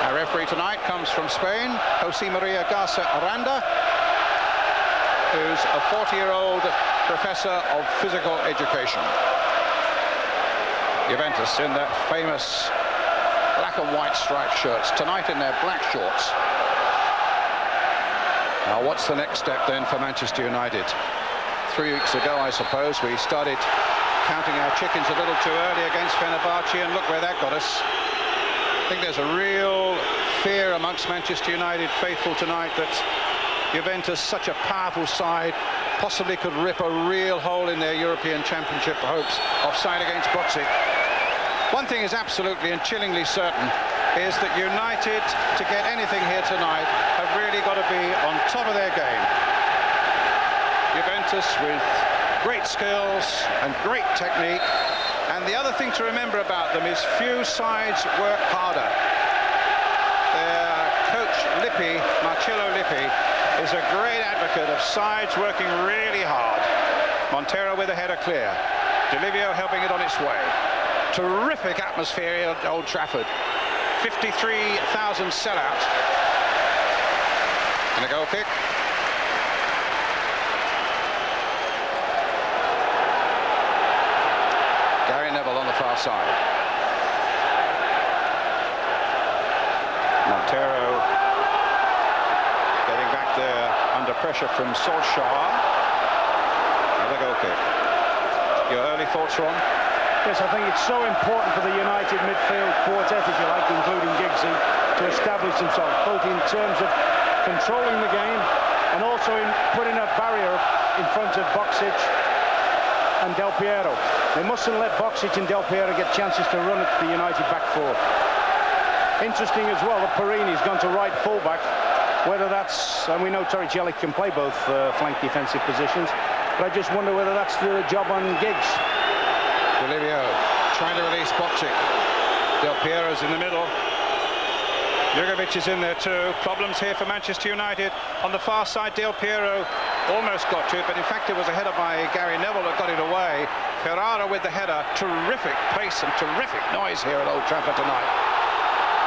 Our referee tonight comes from Spain, Jose Maria Garza Aranda, who's a 40-year-old professor of physical education. Juventus in their famous black and white striped shirts, tonight in their black shorts. Now what's the next step then for Manchester United? 3 weeks ago, I suppose, we started counting our chickens a little too early against Fenerbahce, and look where that got us. I think there's a real fear amongst Manchester United faithful tonight that Juventus, such a powerful side, possibly could rip a real hole in their European Championship hopes. Offside against Boxic. One thing is absolutely and chillingly certain, is that United, to get anything here tonight, have really got to be on top of their game. Juventus with great skills and great technique, and the other thing to remember about them is few sides work harder. Their coach Lippi, Marcello Lippi, is a great advocate of sides working really hard. Montero with a header clear. Delivio helping it on its way. Terrific atmosphere here at Old Trafford. 53,000 sellout. And a goal kick. Gary Neville on the far side. Montero getting back there under pressure from Solskjaer. Another goal kick. Your early thoughts, Ron? Yes, I think it's so important for the United midfield quartet, if you like, including Giggsy, to establish themselves, both in terms of controlling the game and also in putting a barrier in front of Boxic and Del Piero. They mustn't let Boxic and Del Piero get chances to run at the United back four. Interesting as well that Perini's gone to right fullback, whether that's, and we know Torricelli can play both flank defensive positions, but I just wonder whether that's the job on Giggs. Delivio trying to release Boxic. Del Piero's in the middle. Jurgovic is in there too. Problems here for Manchester United. On the far side, Del Piero almost got to it, but in fact it was a header by Gary Neville that got it away. Ferrara with the header. Terrific pace and terrific noise here at Old Trafford tonight.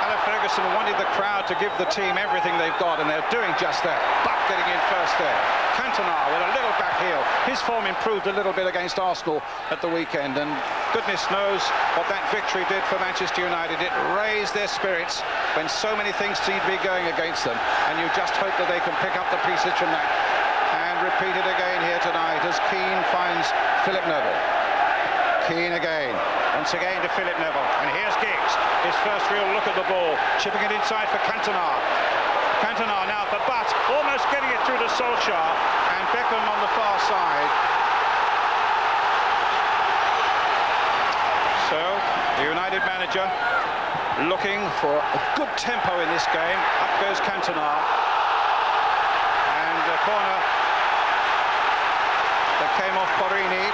Alan Ferguson wanted the crowd to give the team everything they've got, and they're doing just that. Buck getting in first there. Cantona with a little back heel. His form improved a little bit against Arsenal at the weekend, and goodness knows what that victory did for Manchester United. It raised their spirits when so many things seem to be going against them, and you just hope that they can pick up the pieces from that and repeat it again here tonight as Keane finds Philip Neville. Keane again, once again to Philip Neville, and here's Giggs, his first real look at the ball, chipping it inside for Cantona. Cantona now for Butt, almost getting it through to Solskjaer, and Beckham on the far side. So, the United manager looking for a good tempo in this game. Up goes Cantona. And a corner that came off Perini.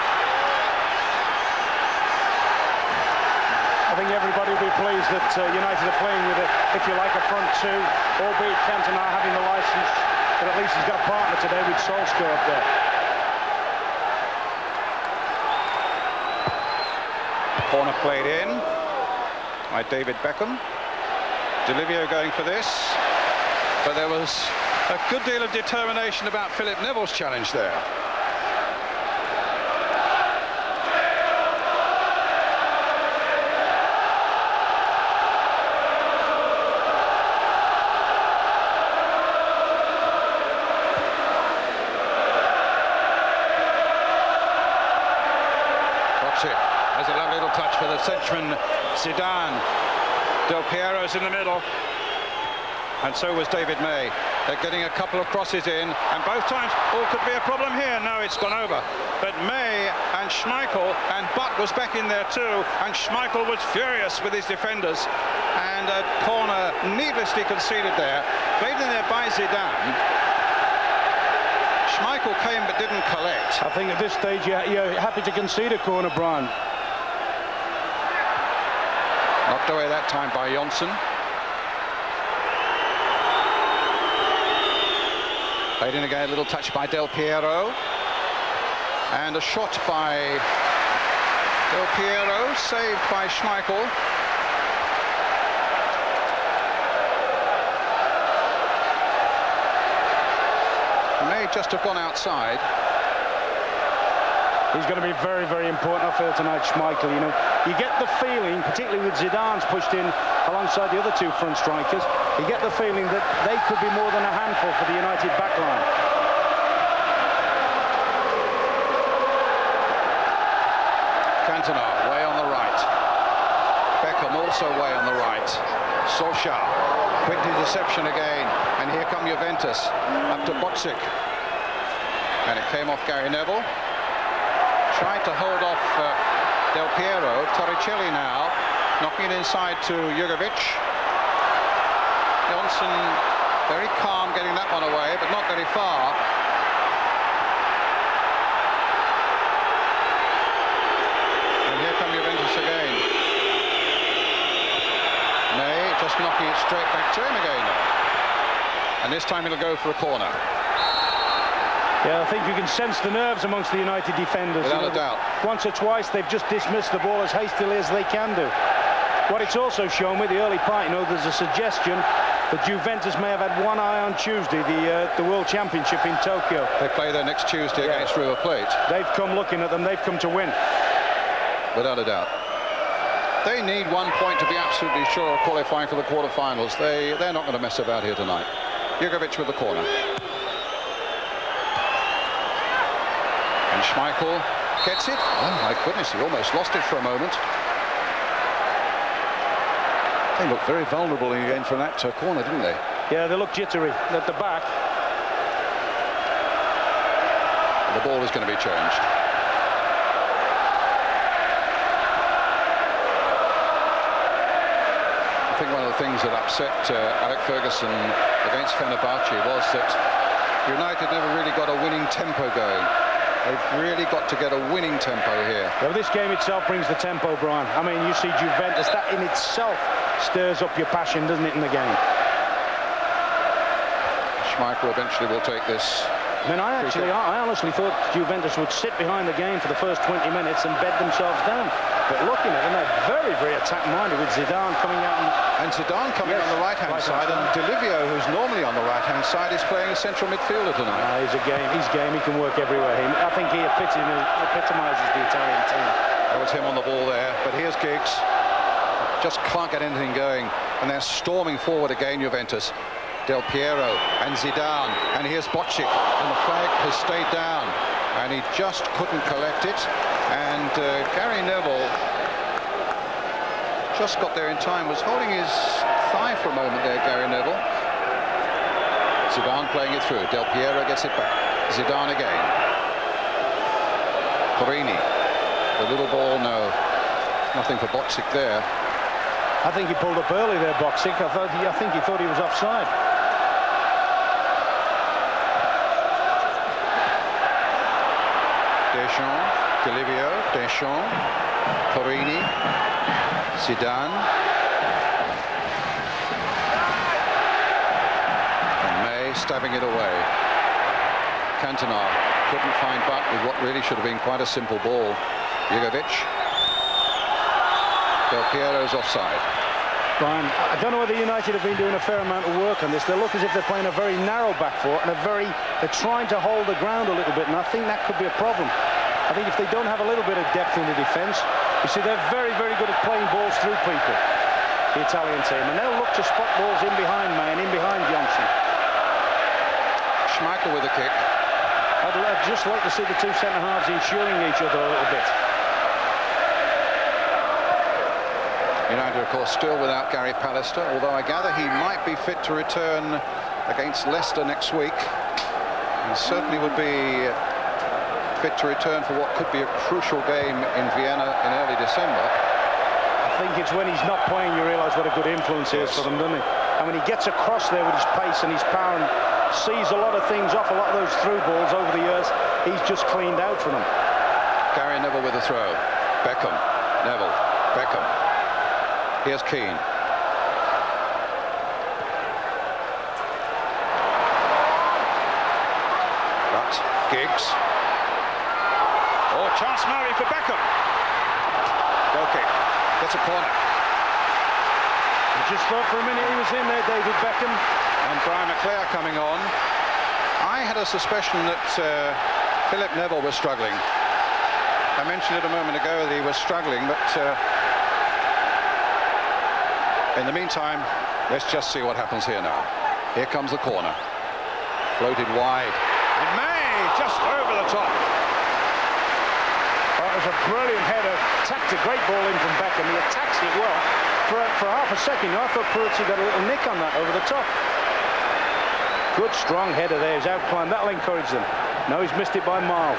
I think everybody will be pleased that United are playing with, if you like, a front two, albeit Cantona having the licence, but at least he's got a partner today with Solskjaer up there. Corner played in by David Beckham. Delivio going for this, but there was a good deal of determination about Philip Neville's challenge there. There's a lovely little touch for the Frenchman Zidane. Del Piero's in the middle, and so was David May. They're getting a couple of crosses in, and both times, oh, could be a problem here. No, it's gone over. But May and Schmeichel, and Butt was back in there too, and Schmeichel was furious with his defenders, and a corner needlessly conceded there. Played in there by Zidane. Schmeichel came but didn't collect. I think at this stage you're happy to concede a corner, Brian. Knocked away that time by Jonsson. Played in again, a little touch by Del Piero. And a shot by Del Piero, saved by Schmeichel. just have gone outside. He's going to be very, very important, I feel, tonight, Schmeichel. You know, you get the feeling, particularly with Zidane's pushed in alongside the other two front strikers, you get the feeling that they could be more than a handful for the United backline. Cantona, way on the right. Beckham also way on the right. Solskjaer, quick interception again. And here come Juventus, up to Bocic. And it came off Gary Neville. Tried to hold off Del Piero. Torricelli now, knocking it inside to Jugovic. Johnson, very calm getting that one away, but not very far. Juventus again. May just knocking it straight back to him again. And this time he'll go for a corner. Yeah, I think you can sense the nerves amongst the United defenders. Without a doubt. Once or twice they've just dismissed the ball as hastily as they can do. What it's also shown with the early part, you know, there's a suggestion that Juventus may have had one eye on Tuesday, the World Championship in Tokyo. They play there next Tuesday against River Plate. They've come looking at them, they've come to win. Without a doubt. They need 1 point to be absolutely sure of qualifying for the quarterfinals. They're not going to mess about here tonight. Jugovic with the corner. And Schmeichel gets it. Oh my goodness, he almost lost it for a moment. They looked very vulnerable again for that corner, didn't they? Yeah, they look jittery at the back. And the ball is going to be changed. I think one of the things that upset Alec Ferguson against Fenerbahce was that United never really got a winning tempo going. They've really got to get a winning tempo here. Well, this game itself brings the tempo, Brian. I mean, you see Juventus, that in itself stirs up your passion, doesn't it, in the game? Schmeichel eventually will take this. I mean, I honestly thought Juventus would sit behind the game for the first 20 minutes and bed themselves down. But looking at them, they're very, very attack-minded with Zidane coming out. And Zidane coming on the right-hand side, and Delivio, who's normally on the right-hand side, is playing a central midfielder tonight. He's game. He can work everywhere. I think he epitomises the Italian team. That was him on the ball there, but here's Giggs. Just can't get anything going, and they're storming forward again, Juventus. Del Piero and Zidane, and here's Bocic, and the flag has stayed down, and he just couldn't collect it. And Gary Neville just got there in time, was holding his thigh for a moment there, Gary Neville. Zidane playing it through. Del Piero gets it back. Zidane again. Porini. The little ball, no. Nothing for Bocic there. I think he pulled up early there, Bocic. I think he thought he was offside. Deschamps, Delivio, Deschamps, Porini, Zidane, and May stabbing it away. Cantona couldn't find Butt with what really should have been quite a simple ball. Jugovic. Del Piero's offside. Brian, I don't know whether United have been doing a fair amount of work on this. They look as if they're playing a very narrow back four, and they're trying to hold the ground a little bit, and I think that could be a problem. I think if they don't have a little bit of depth in the defence, you see they're very, very good at playing balls through people, the Italian team, and they'll look to spot balls in behind May and in behind Johnson. Schmeichel with a kick. I'd just like to see the two centre-halves insuring each other a little bit. United, of course, still without Gary Pallister, although I gather he might be fit to return against Leicester next week. He certainly would be fit to return for what could be a crucial game in Vienna in early December. I think it's when he's not playing you realise what a good influence he is for them, doesn't he? And when he gets across there with his pace and his power and sees a lot of things off, a lot of those through balls over the years, he's just cleaned out for them. Gary Neville with a throw. Beckham, Neville, Beckham. Here's Keane. But Giggs. Oh, chance Murray for Beckham. Goal kick. Gets a corner. I just thought for a minute he was in there, David Beckham. And Brian McClare coming on. I had a suspicion that Philip Neville was struggling. I mentioned it a moment ago that he was struggling, but in the meantime, let's just see what happens here now. Here comes the corner. Floated wide. And May just over the top. That was a brilliant header. Tacked a great ball in from Beckham. He attacks it well. For half a second, I thought Peruzzi got a little nick on that over the top. Good strong header there. He's outclimbed. That'll encourage them. No, he's missed it by miles.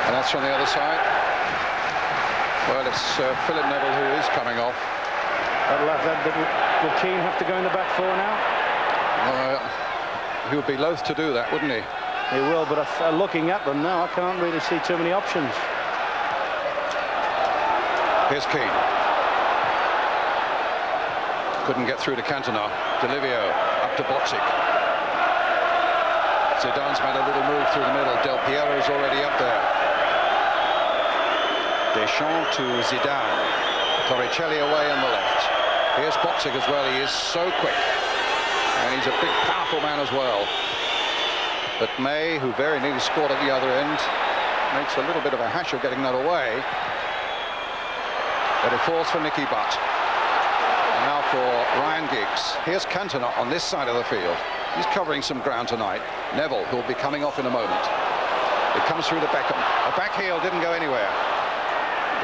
And that's from the other side. Well, it's Philip Neville who is coming off. Will Keane have to go in the back four now? He would be loath to do that, wouldn't he? He will, but looking at them now, I can't really see too many options. Here's Keane. Couldn't get through to Cantona. D'Olivio up to Boxic. Zidane's made a little move through the middle. Del Piero's already up there. Deschamps to Zidane. Torricelli away on the left. Here's Boxic as well. He is so quick. And he's a big, powerful man as well. But May, who very nearly scored at the other end, makes a little bit of a hash of getting that away. But it falls for Nicky Butt. And now for Ryan Giggs. Here's Cantona on this side of the field. He's covering some ground tonight. Neville, who'll be coming off in a moment. It comes through to Beckham. A back heel didn't go anywhere.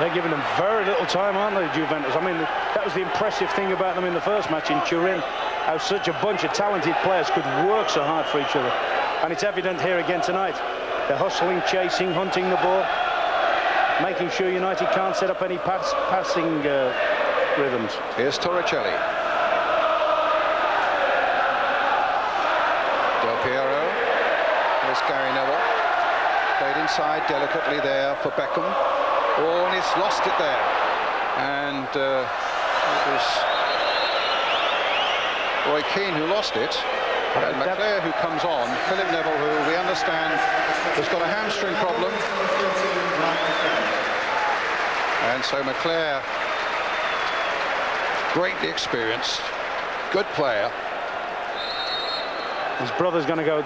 They're giving them very little time, aren't they, Juventus? I mean, that was the impressive thing about them in the first match in Turin, how such a bunch of talented players could work so hard for each other. And it's evident here again tonight. They're hustling, chasing, hunting the ball, making sure United can't set up any passing rhythms. Here's Torricelli. Del Piero. Here's Gary Neville. Played inside delicately there for Beckham. Oh, and he's lost it there. And it was Roy Keane who lost it. And McClare who comes on. Philip Neville, who we understand has got a hamstring problem. And so McClare, greatly experienced, good player. His brother's going to go.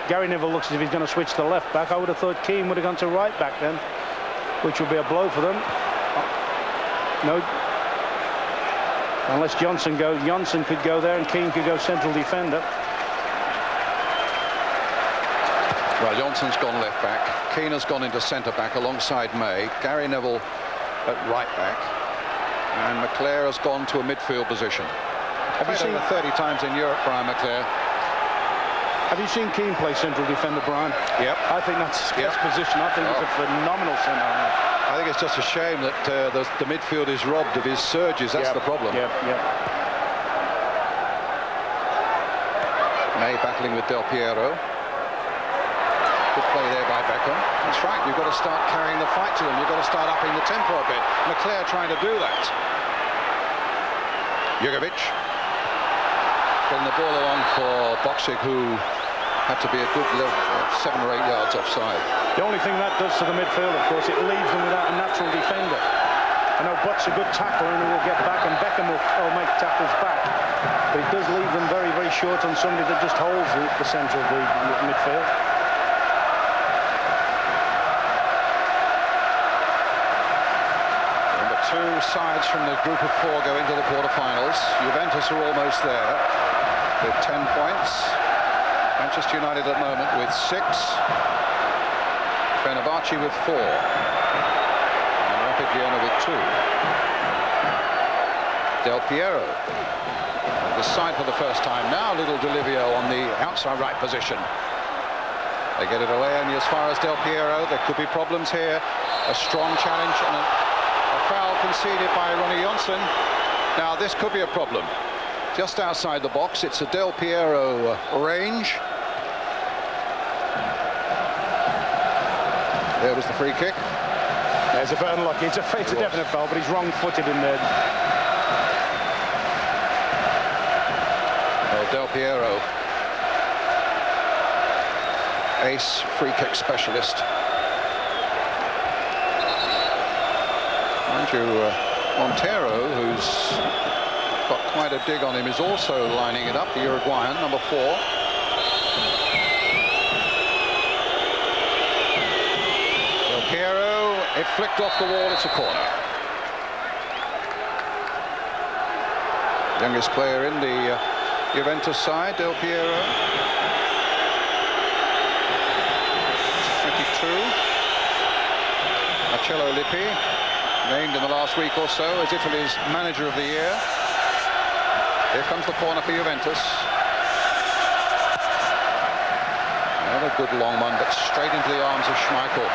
Gary Neville looks as if he's going to switch to left back. I would have thought Keane would have gone to right back then, which would be a blow for them. No. Unless Johnson could go there and Keane could go central defender. Well, Johnson's gone left back. Keane has gone into centre back alongside May. Gary Neville at right back. And McClare has gone to a midfield position. Have you seen 30 times in Europe, Brian McClare? Have you seen Keane play central defender, Brian? Yep. I think that's his best position. I think it's a phenomenal centre. I think it's just a shame that the midfield is robbed of his surges. That's the problem. Yep. May battling with Del Piero. Good play there by Beckham. That's right. You've got to start carrying the fight to them. You've got to start upping the tempo a bit. McClare trying to do that. Jugovic. Getting the ball along for Boxic, who had to be a good 7 or 8 yards offside. The only thing that does to the midfield, of course, it leaves them without a natural defender. I know Butt's a good tackler and he will get back, and Beckham will make tackles back. But it does leave them very, very short on somebody that just holds the centre of the midfield. Number 2 sides from the group of 4 go into the quarterfinals. Juventus are almost there with 10 points. Manchester United at the moment with 6. Fenerbahce with 4. And Rapid Vienna with 2. Del Piero on this side for the first time. Now little D'Olivio on the outside right position. They get it away, and as far as Del Piero, there could be problems here. A strong challenge and a foul conceded by Ronnie Johnson. Now this could be a problem. Just outside the box, it's a Del Piero range. There was the free kick. There's a bit unlucky. It's a definite foul, but he's wrong-footed in there. Well, Del Piero, ace free kick specialist. Mind you, Montero, who's got quite a dig on him, is also lining it up, the Uruguayan, number 4. Del Piero, it flicked off the wall, it's a corner. Youngest player in the Juventus side, Del Piero. 22. Marcello Lippi, named in the last week or so as Italy's manager of the year. Here comes the corner for Juventus. Another good long one, but straight into the arms of Schmeichel.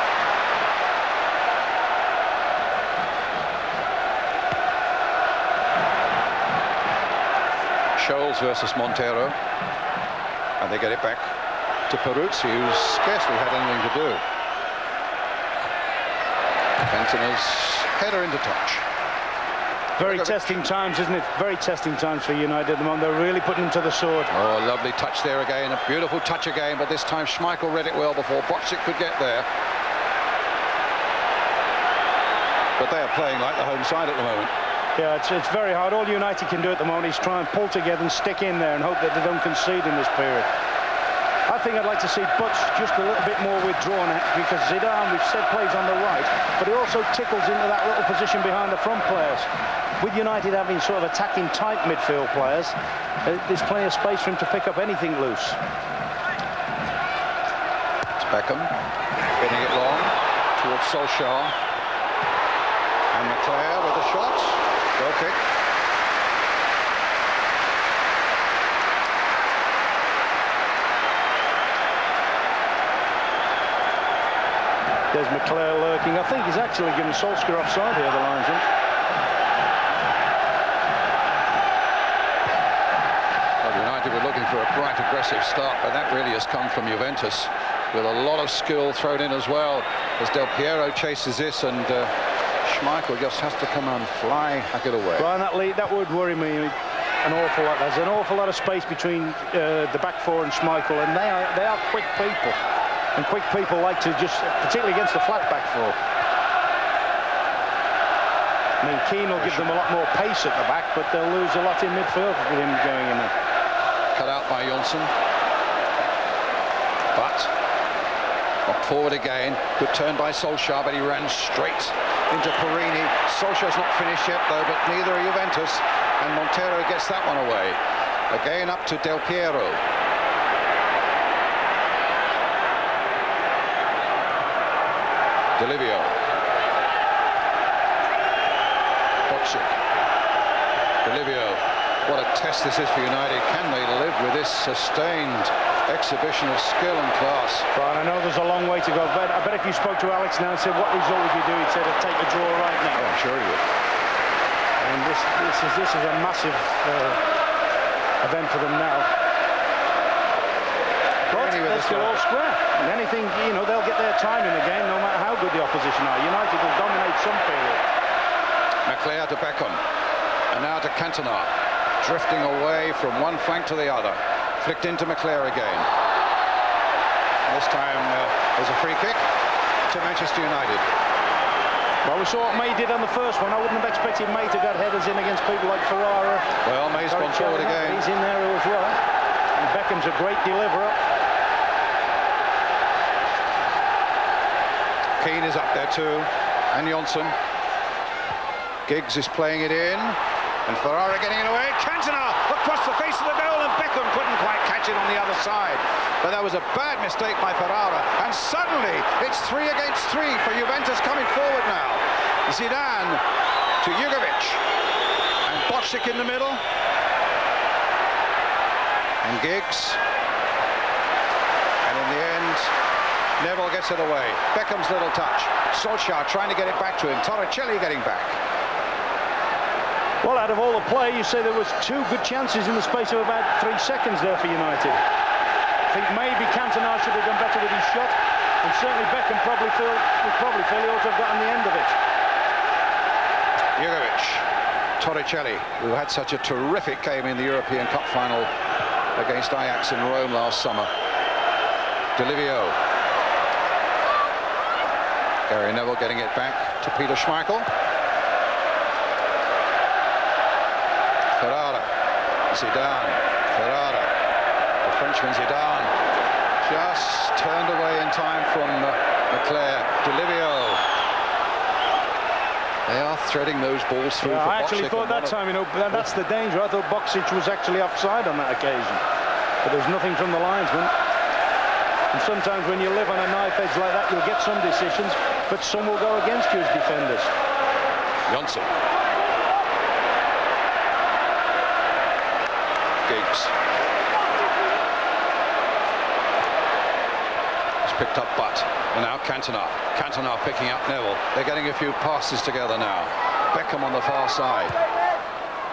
Scholes versus Montero, and they get it back to Peruzzi, who's scarcely had anything to do. Fentina's header into touch. Very testing times, isn't it? Very testing times for United at the moment. They're really putting them to the sword. Oh, lovely touch there again, a beautiful touch again, but this time Schmeichel read it well before Bocek could get there. But they are playing like the home side at the moment. Yeah, it's very hard. All United can do at the moment is try and pull together and stick in there and hope that they don't concede in this period. I think I'd like to see Butch just a little bit more withdrawn, because Zidane, we've said, plays on the right, but he also tickles into that little position behind the front players. With United having sort of attacking type midfield players, there's plenty of space for him to pick up anything loose. It's Beckham getting it long towards Solskjaer, and McClair with a shot. Goal kick. There's McClair lurking. I think he's actually given Solskjaer offside here, the linesman. Well, United were looking for a bright, aggressive start, but that really has come from Juventus, with a lot of skill thrown in as well, as Del Piero chases this, and Schmeichel just has to come and fly hack it away. Brian, that would worry me an awful lot. There's an awful lot of space between the back four and Schmeichel, and they are quick people. And quick people like to just, particularly against the flat back four. I mean, Keane will give them a lot more pace at the back, but they'll lose a lot in midfield with him going in there. Cut out by Johnson. But knocked forward again. Good turn by Solskjaer, but he ran straight into Perini. Solskjaer's not finished yet, though, but neither are Juventus. And Montero gets that one away. Again up to Del Piero. Delivio. Bocek. Delivio. What a test this is for United. Can they live with this sustained exhibition of skill and class? Brian, I know there's a long way to go, but I bet if you spoke to Alex now and said, what result would you do? He'd say, I'd take the draw right now. I'm sure he would. And this is a massive event for them now. But they're still all square. And anything, you know, they'll get their time in the game, no matter how good the opposition are. United will dominate some period. McClair to Beckham. And now to Cantona. Drifting away from one flank to the other. Flicked into McClair again. This time there's a free kick to Manchester United. Well, we saw what May did on the first one. I wouldn't have expected May to get headers in against people like Ferrara. Well, May's gone forward again. He's in there as well. And Beckham's a great deliverer. Keane is up there too, and Johnson. Giggs is playing it in, and Ferrara getting it away. Cantona across the face of the goal, and Beckham couldn't quite catch it on the other side. But that was a bad mistake by Ferrara, and suddenly it's 3 against 3 for Juventus coming forward now. Zidane to Jugovic, and Bocek in the middle, and Giggs, and in the end Neville gets it away. Beckham's little touch. Solskjaer trying to get it back to him. Torricelli getting back. Well, out of all the play, you say there was 2 good chances in the space of about 3 seconds there for United. I think maybe Cantona should have done better with his shot, and certainly Beckham would probably feel he ought to have gotten the end of it. Jugovic, Torricelli, who had such a terrific game in the European Cup final against Ajax in Rome last summer. Delivio. Gary Neville getting it back to Peter Schmeichel. Ferrara Zidane, Ferrara, the Frenchman Zidane, just turned away in time from McClair. Delivio. They are threading those balls through. Yeah, for I actually Boksic, thought that time, you know, that's the danger. I thought Boksic was actually offside on that occasion, but there's nothing from the linesman. And sometimes when you live on a knife edge like that, you'll get some decisions, but some will go against you as defenders. Johnson. Giggs. He's picked up Butt. And now Cantona. Cantona picking up Neville. They're getting a few passes together now. Beckham on the far side.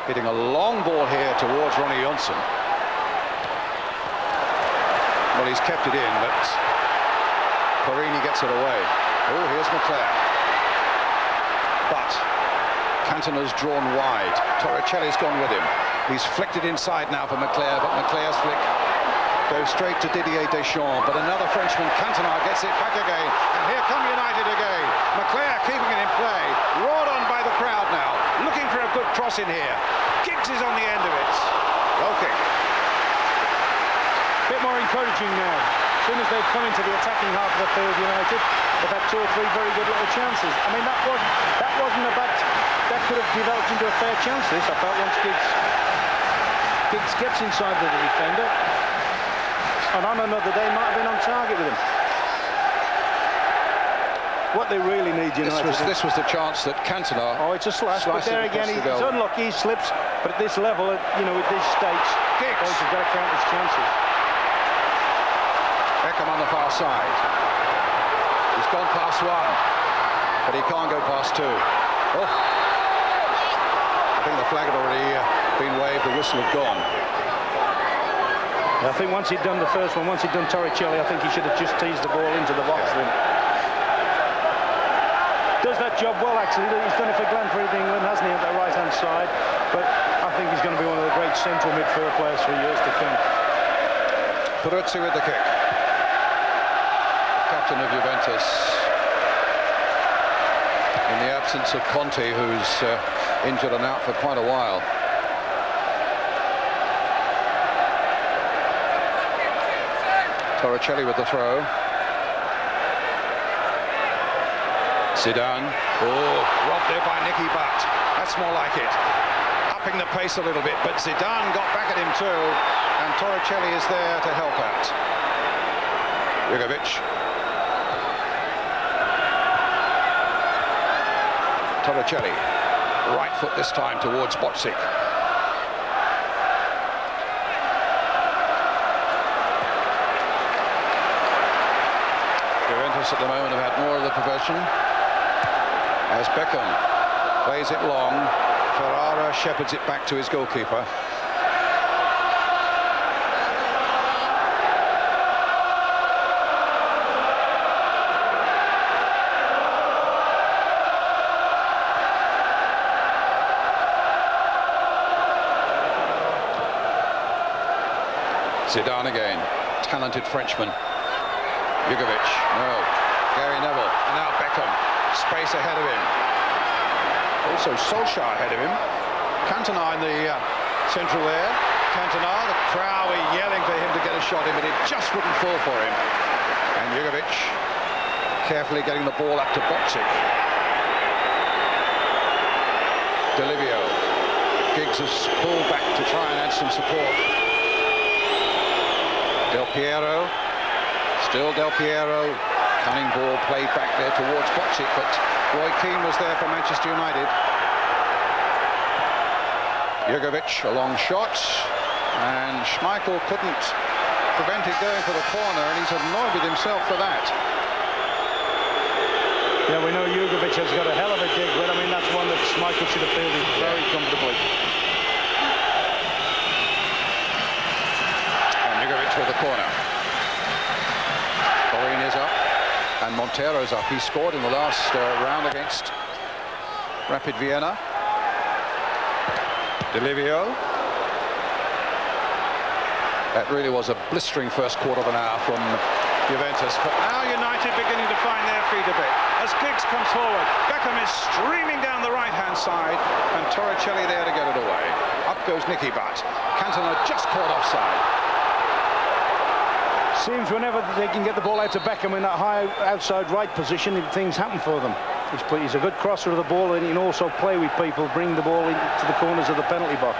Hitting a long ball here towards Ronnie Johnson. Well, he's kept it in, but Parini gets it away. Oh, here's McClair. But Cantona's drawn wide. Torricelli's gone with him. He's flicked it inside now for McClair, but McClair's flick goes straight to Didier Deschamps. But another Frenchman, Cantona, gets it back again. And here come United again. McClair keeping it in play. Roared on by the crowd now. Looking for a good cross in here. Giggs is on the end of it. Goal kick. Bit more encouraging now. As soon as they've come into the attacking half of the field, United, they've had 2 or 3 very good little chances. I mean, that wasn't a bad. That could have developed into a fair chance. This, I felt, once Giggs gets inside the defender, and on another day might have been on target with him. What they really need, United. This was the chance that Cantona. Oh, it's a slash, but there again, he's unlucky. He slips, but at this level, you know, with these stakes, Giggs has got to count his chances. Beckham on the far side. He's gone past 1, but he can't go past 2. Oh, I think the flag had already been waved. The whistle had gone. I think once he'd done the first one, once he'd done Torricelli, I think he should have just teased the ball into the box. Yeah. Does that job well, actually. He's done it for Glenfried England, hasn't he, at the right-hand side? But I think he's going to be one of the great central midfield players for years to come. Peruzzi with the kick. Captain of Juventus. In the absence of Conte, who's injured and out for quite a while. Torricelli with the throw. Zidane. Oh, robbed there by Nicky Butt. That's more like it. Upping the pace a little bit, but Zidane got back at him too, and Torricelli is there to help out. Jugovic. Torricelli. Right foot this time towards Boksic. Juventus at the moment have had more of the possession. As Beckham plays it long, Ferrara shepherds it back to his goalkeeper. Zidane again, talented Frenchman. Jugovic, no. Gary Neville, and now Beckham. Space ahead of him. Also Solskjaer ahead of him. Cantona in the central there. Cantona, the crowd were yelling for him to get a shot in, but it just wouldn't fall for him. And Jugovic carefully getting the ball up to Boksic. Delivio. Giggs has pulled back to try and add some support. Del Piero. Still Del Piero. Cunning ball played back there towards Boksic, but Roy Keane was there for Manchester United. Jugovic, a long shot, and Schmeichel couldn't prevent it going for the corner, and he's annoyed with himself for that. Yeah, we know Jugovic has got a hell of a dig, but I mean, that's one that Schmeichel should have fielded very comfortably. And Jugovic with the corner. Corine is up. And Montero's up. He scored in the last round against Rapid Vienna. Delivio. That really was a blistering first quarter of an hour from Juventus. But now United beginning to find their feet a bit. As Giggs comes forward, Beckham is streaming down the right-hand side, and Torricelli there to get it away. up goes Nicky Butt. Cantona just caught offside. Seems whenever they can get the ball out to Beckham in that high outside right position, things happen for them. He's a good crosser of the ball, and he can also play with people, bring the ball into the corners of the penalty box.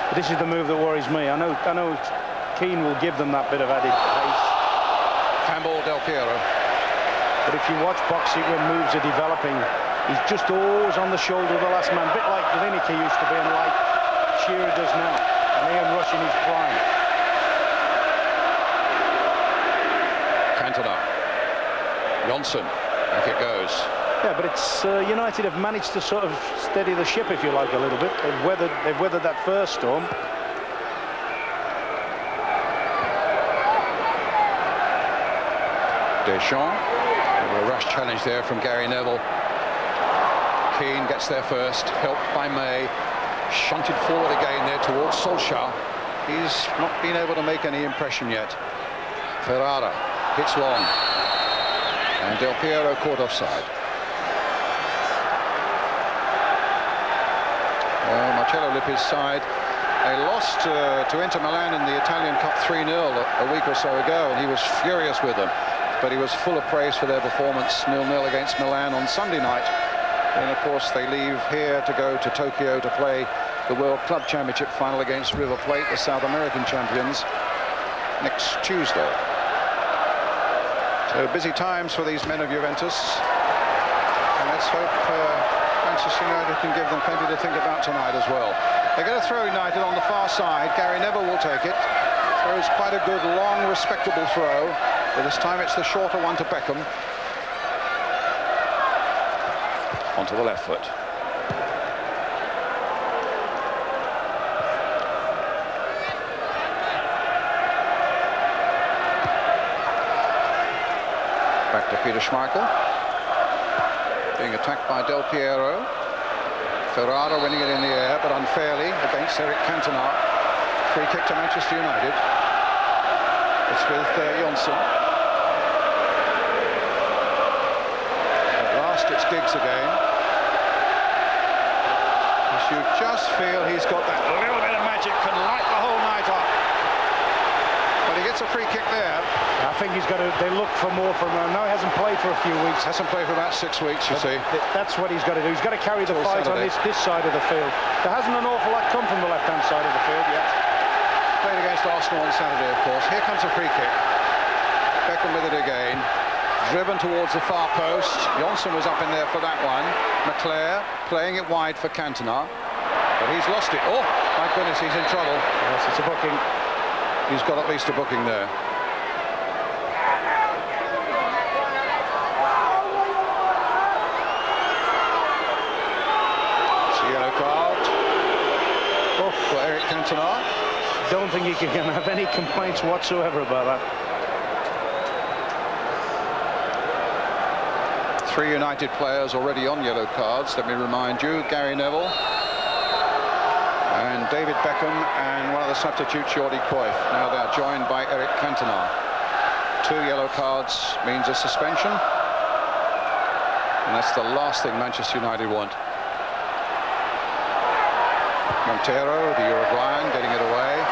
But this is the move that worries me. I know Keane will give them that bit of added pace. Handball Del Piero. But if you watch boxing when moves are developing, he's just always on the shoulder of the last man, a bit like Lineker used to be and like Shearer does now. And Ian Rush in his prime. Cantona. Johnson. Back it goes. Yeah, but it's United have managed to sort of steady the ship, if you like, a little bit. They've weathered that first storm. Deschamps. A rash challenge there from Gary Neville. Keane gets there first, helped by May. Shunted forward again there towards Solskjaer. He's not been able to make any impression yet. Ferrara hits long. And Del Piero caught offside. Marcello Lippi's side. They lost to Inter Milan in the Italian Cup 3-0 a week or so ago, and he was furious with them. But he was full of praise for their performance, 0-0 against Milan on Sunday night. And of course they leave here to go to Tokyo to play the World Club Championship final against River Plate, the South American champions, next Tuesday. So busy times for these men of Juventus. And let's hope Manchester United can give them plenty to think about tonight as well. They're going to throw United on the far side. Gary Neville will take it. Throws quite a good, long, respectable throw. But this time it's the shorter one to Beckham. Onto the left foot. Back to Peter Schmeichel. Being attacked by Del Piero. Ferrara winning it in the air, but unfairly against Eric Cantona. Free kick to Manchester United. It's with Johnson. At last it's Giggs again. As you just feel he's got that little bit of magic, can light the whole night up. But he gets a free kick there. I think he's got to, they look for more from him. Now he hasn't played for a few weeks. Hasn't played for about 6 weeks, you see. That's what he's got to do. He's got to carry the fight on this side of the field. There hasn't an awful lot come from the left-hand side of the field yet. Played against Arsenal on Saturday, of course. Here comes a free kick. Beckham with it again. Driven towards the far post. Johnson was up in there for that one. McClare playing it wide for Cantona. But he's lost it. Oh, my goodness, he's in trouble. Yes, it's a booking. He's got at least a booking there. It's a yellow card for Eric Cantona. Don't think he can have any complaints whatsoever about that. 3 United players already on yellow cards, let me remind you. Gary Neville and David Beckham and one of the substitutes, Jordi Cruyff. Now they're joined by Eric Cantona. 2 yellow cards means a suspension, and that's the last thing Manchester United want. Montero, the Uruguayan, getting it away.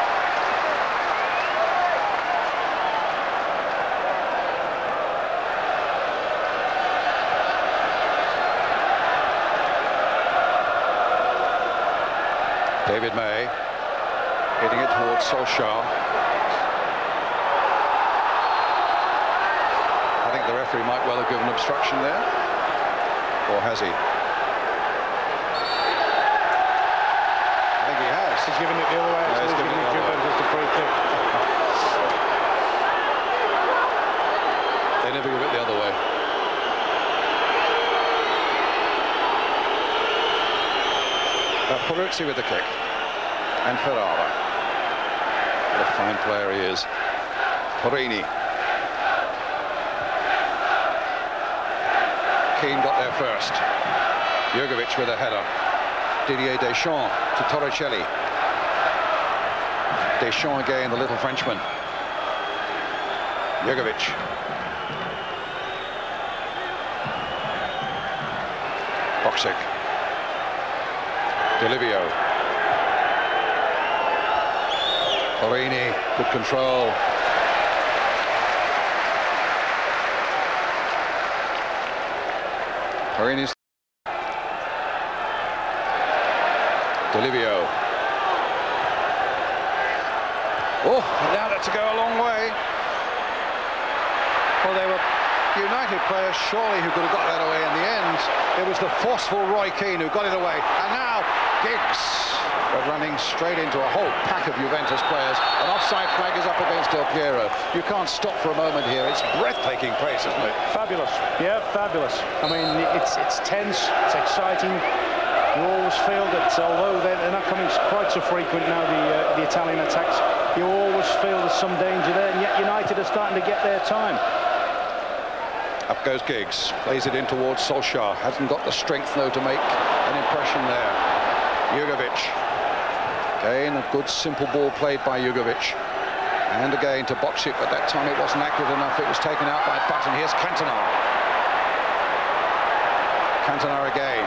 David May hitting it towards Solskjaer. I think the referee might well have given obstruction there. Or has he? I think he has. He's given it the other way. Yeah, he's given it Juventus the free kick. They never give it the other way. Peruzzi with the kick. And Ferrara. What a fine player he is. Porini. Keane got there first. Jurgovic with a header. Didier Deschamps to Torricelli. Deschamps again, the little Frenchman. Jugovic. Boksic. Delivio. Porini, good control. Porini's. Delivio. Oh, now that's to go a long way. Well, they were United players, surely, who could have got that away in the end. It was the forceful Roy Keane who got it away. And now Giggs running straight into a whole pack of Juventus players. An offside flag is up against Del Piero. You can't stop for a moment here. It's breathtaking pace, isn't it? Fabulous. Yeah, fabulous. I mean, it's tense, it's exciting. You always feel that, although they're not coming quite so frequent now, the Italian attacks, you always feel there's some danger there, and yet United are starting to get their time. Up goes Giggs, plays it in towards Solskjaer. Hasn't got the strength, though, to make an impression there. Jugovic. Again, a good, simple ball played by Jugovic. And again to Boksic, but that time it wasn't accurate enough. It was taken out by Button. Here's Cantona. Cantona again,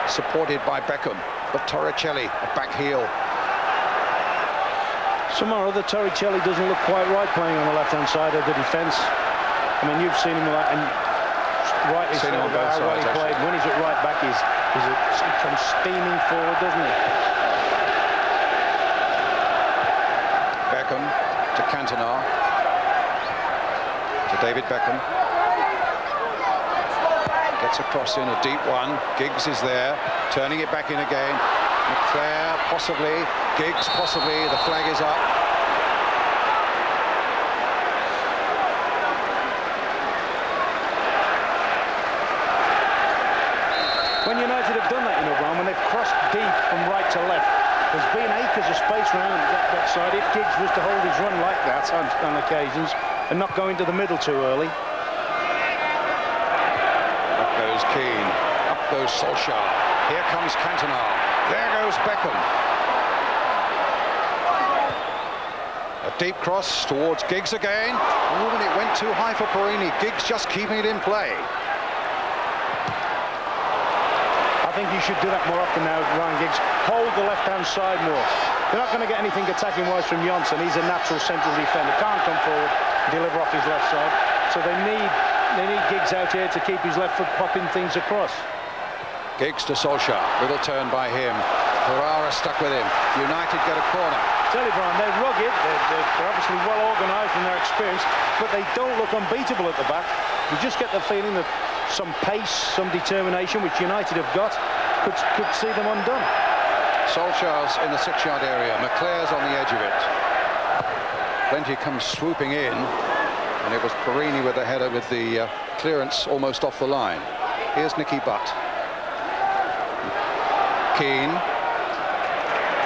supported by Beckham. But Torricelli, a back heel. Somehow or other, Torricelli doesn't look quite right playing on the left-hand side of the defence. I mean, you've seen him with that, and rightly so about how well he played. When he's at right back, he comes steaming forward, doesn't he? Beckham to Cantona. To David Beckham. Gets across in a deep one. Giggs is there, turning it back in again. McClair, possibly. Giggs, possibly. The flag is up. When United have done that, you know, Brian, when they've crossed deep from right to left, there's been acres of space around that side. If Giggs was to hold his run like that on occasions and not go into the middle too early. Up goes Keane. Up goes Solskjaer. Here comes Cantona. There goes Beckham. A deep cross towards Giggs again. Oh, and it went too high for Porini. Giggs just keeping it in play. I think you should do that more often now, Ryan Giggs. Hold the left-hand side more. They're not going to get anything attacking-wise from Johnson. He's a natural central defender. Can't come forward and deliver off his left side. So they need Giggs out here to keep his left foot popping things across. Giggs to Solskjaer. Little turn by him. Ferrara stuck with him. United get a corner. Tell you, Brian, they're rugged. They're obviously well organised in their experience, but they don't look unbeatable at the back. You just get the feeling that some pace, some determination, which United have got, could see them undone. Solskjaer's in the 6-yard area. McClair's on the edge of it. Plenty comes swooping in, and it was Porini with the header with the clearance almost off the line. Here's Nicky Butt. Keane.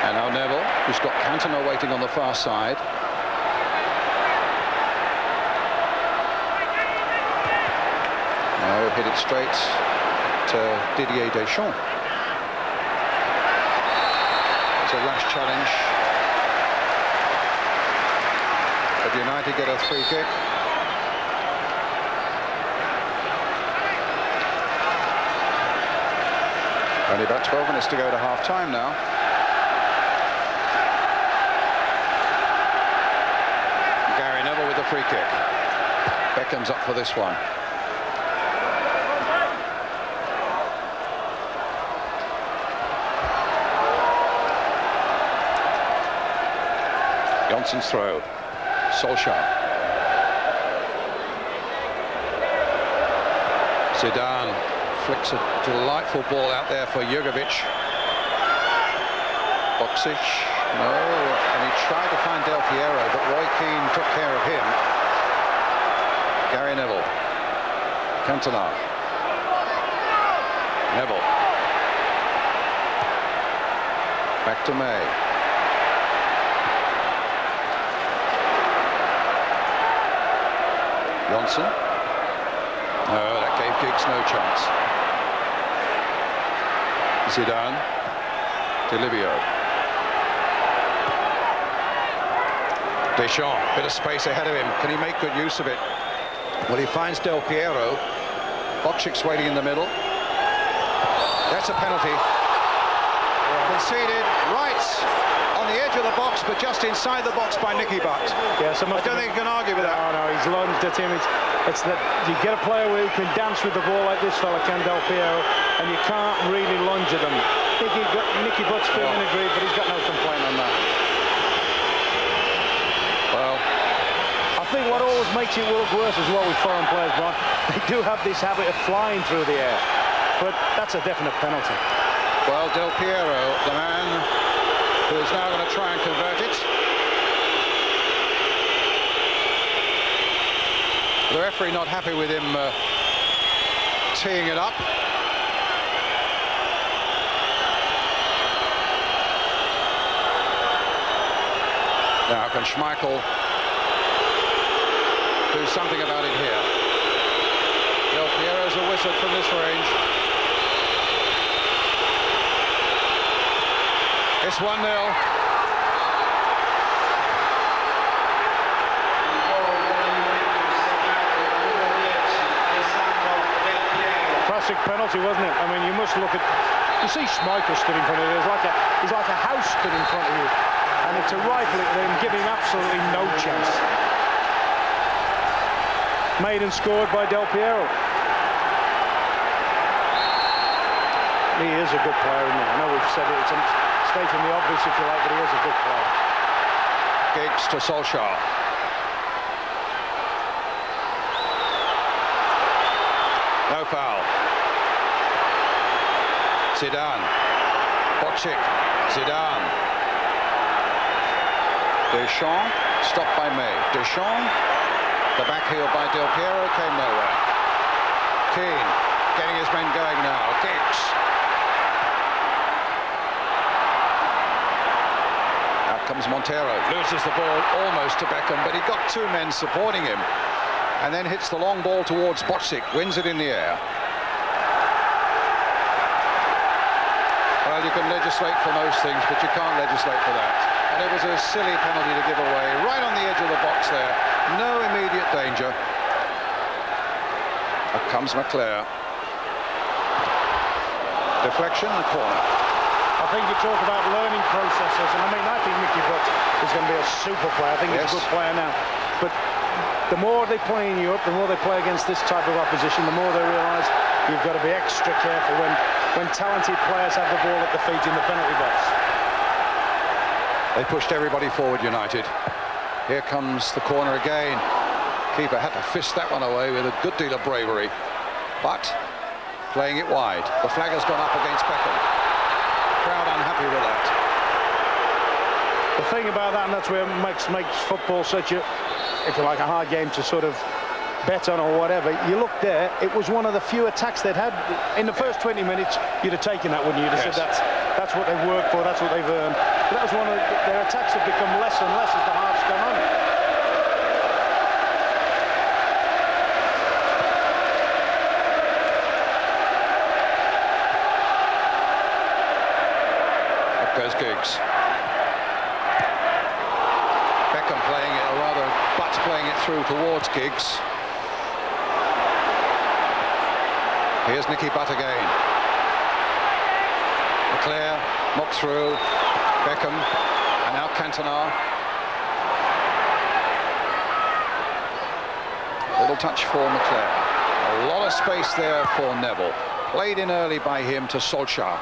And now Neville, who's got Cantona waiting on the far side. Now hit it straight to Didier Deschamps. It's a rash challenge. But United get a free kick. Only about 12 minutes to go to half-time now. Gary Neville with the free kick. Beckham's up for this one. Johnson's throw. Solskjaer. Zidane flicks a delightful ball out there for Jugovic. Boksic, no, and he tried to find Del Piero, but Roy Keane took care of him. Gary Neville. Cantona. Neville. Back to May. Johnson. No, that gave Giggs no chance. Zidane. Delivio. Deschamps, bit of space ahead of him. Can he make good use of it? Well, he finds Del Piero. Bokšic's waiting in the middle. That's a penalty. Conceded right on the edge of the box, but just inside the box by Nicky Butt. Yeah, so I don't think you can argue with that. No, he's lunged at him. It's that you get a player who can dance with the ball like this fella can, Del Piero, and you can't really lunge at him. Nicky Butt's feeling aggrieved, but he's got no complaint on that. Well, I think what always makes it look worse as well with foreign players, Brian, they do have this habit of flying through the air, but that's a definite penalty. well, Del Piero, the man who is now going to try and convert it. The referee not happy with him teeing it up. Now can Schmeichel do something about it here? Del Piero's a wizard from this range. It's 1-0. Classic penalty, wasn't it? I mean, you must look at... You see Schmeichel stood in front of you. He's like a house stood in front of you. And to rifle it with him, give him absolutely no chance. Made and scored by Del Piero. He is a good player, isn't he? I know we've said it. It's stating the obvious, if you like, but he is a good player. Giggs to Solskjaer. No foul. Zidane. Bokšić. Zidane. Deschamps. Stopped by May. Deschamps. The back heel by Del Piero came nowhere. Keane getting his men going now. Giggs. Out comes Montero. Loses the ball almost to Beckham, but he got two men supporting him. And then hits the long ball towards Bokšić, wins it in the air. Well, you can legislate for most things, but you can't legislate for that. And it was a silly penalty to give away, right on the edge of the box there. No immediate danger. Up comes McClare. Deflection and corner. I think you talk about learning processes, and I mean, I think Nicky Butt is going to be a super player. I think he's a good player now. But the more they play in Europe, the more they play against this type of opposition, the more they realise you've got to be extra careful when talented players have the ball at the feet in the penalty box. They pushed everybody forward, United. Here comes the corner again. Keeper had to fist that one away with a good deal of bravery, but playing it wide. The flag has gone up against Beckham. Crowd unhappy with that. The thing about that, and that's where it makes football such a, if you like, a hard game to sort of bet on or whatever. You look there, it was one of the few attacks they'd had. In the first 20 minutes, you'd have taken that, wouldn't you? You'd have said that's what they've worked for, that's what they've earned. But that was one of their attacks have become less and less as the half's gone on. Up goes Giggs. Beckham playing it, or rather Butt playing it through towards Giggs. Here's Nicky Butt again. McClare knocked through. Beckham, and now Cantona. Little touch for McClare. A lot of space there for Neville. Played in early by him to Solskjaer.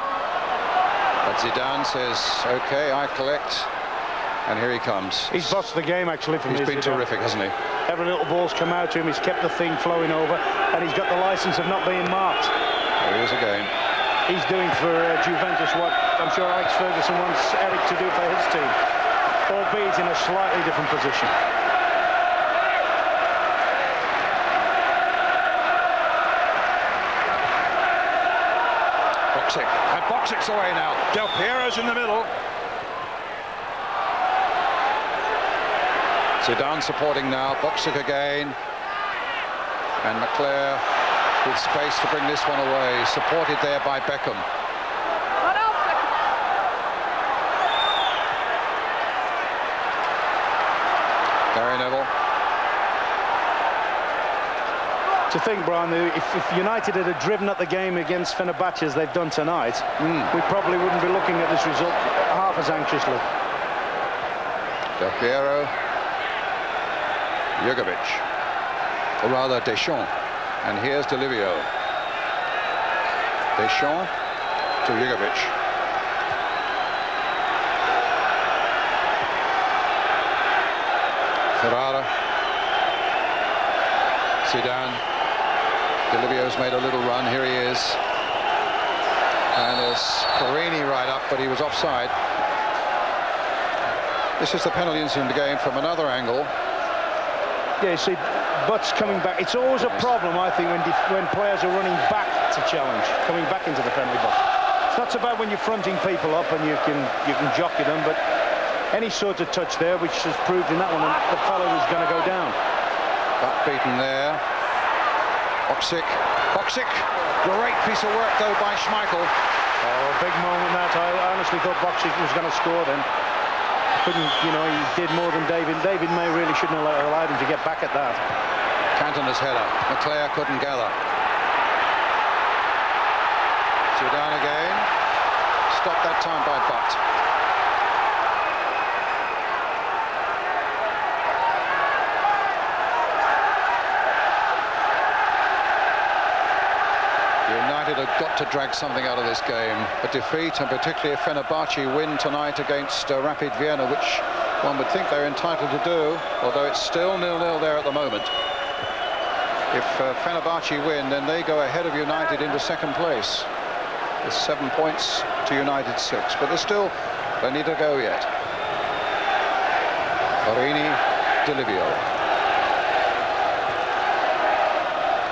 But Zidane says, OK, I collect. And here he comes. He's bossed the game, actually, for me. He's been terrific, hasn't he? Every little ball's come out to him. He's kept the thing flowing over, and he's got the licence of not being marked. There he is again. He's doing for Juventus what I'm sure Alex Ferguson wants Eric to do for his team, albeit in a slightly different position. Bokšić. And Bokšic's away now. Del Piero's in the middle. Zidane supporting now. Bokšić again. And McClare with space to bring this one away. Supported there by Beckham. To think, Brian, if United had driven up the game against Fenerbahce as they've done tonight, we probably wouldn't be looking at this result half as anxiously. Del Piero, Jugovic, or rather Deschamps, and here's Delivio. Deschamps to Jugovic. Ferrara, Zidane. Delivio's made a little run. Here he is, and there's Perini right up, but he was offside. This is the penalty incident again from another angle. Yeah, you see, Butt's coming back. It's always a problem, I think, when players are running back to challenge, coming back into the penalty box. It's not so bad when you're fronting people up and you can jockey them, but any sort of touch there, which has proved in that one, and the fellow is going to go down. Butt beaten there. Boksic, great piece of work though by Schmeichel. Oh, big moment that. I honestly thought Boksic was going to score then. Couldn't, you know, he did more than David. David May really shouldn't have allowed him to get back at that. Cantona's header. McClare couldn't gather. Zidane again. Stopped that time by Butt. United have got to drag something out of this game. A defeat, and particularly a Fenerbahce win tonight against Rapid Vienna, which one would think they're entitled to do, although it's still 0-0 there at the moment. If Fenerbahce win, then they go ahead of United into second place with 7 points to United 6, but there's still plenty to go yet. Perini, Delivio,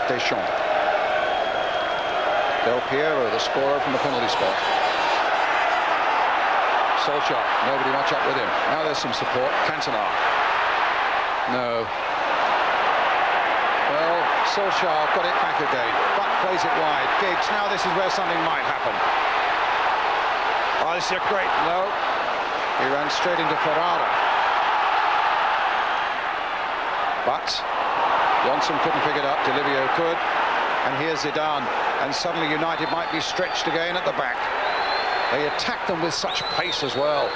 Deschamps. Del Piero, the scorer from the penalty spot. Solskjaer, nobody much up with him. Now there's some support. Cantona. No. Well, Solskjaer got it back again. Butt plays it wide. Giggs, now this is where something might happen. Oh, this is a great... No. He ran straight into Ferrara. But Johnson couldn't pick it up. Delivio could. And here's Zidane, and suddenly United might be stretched again at the back. They attack them with such pace as well.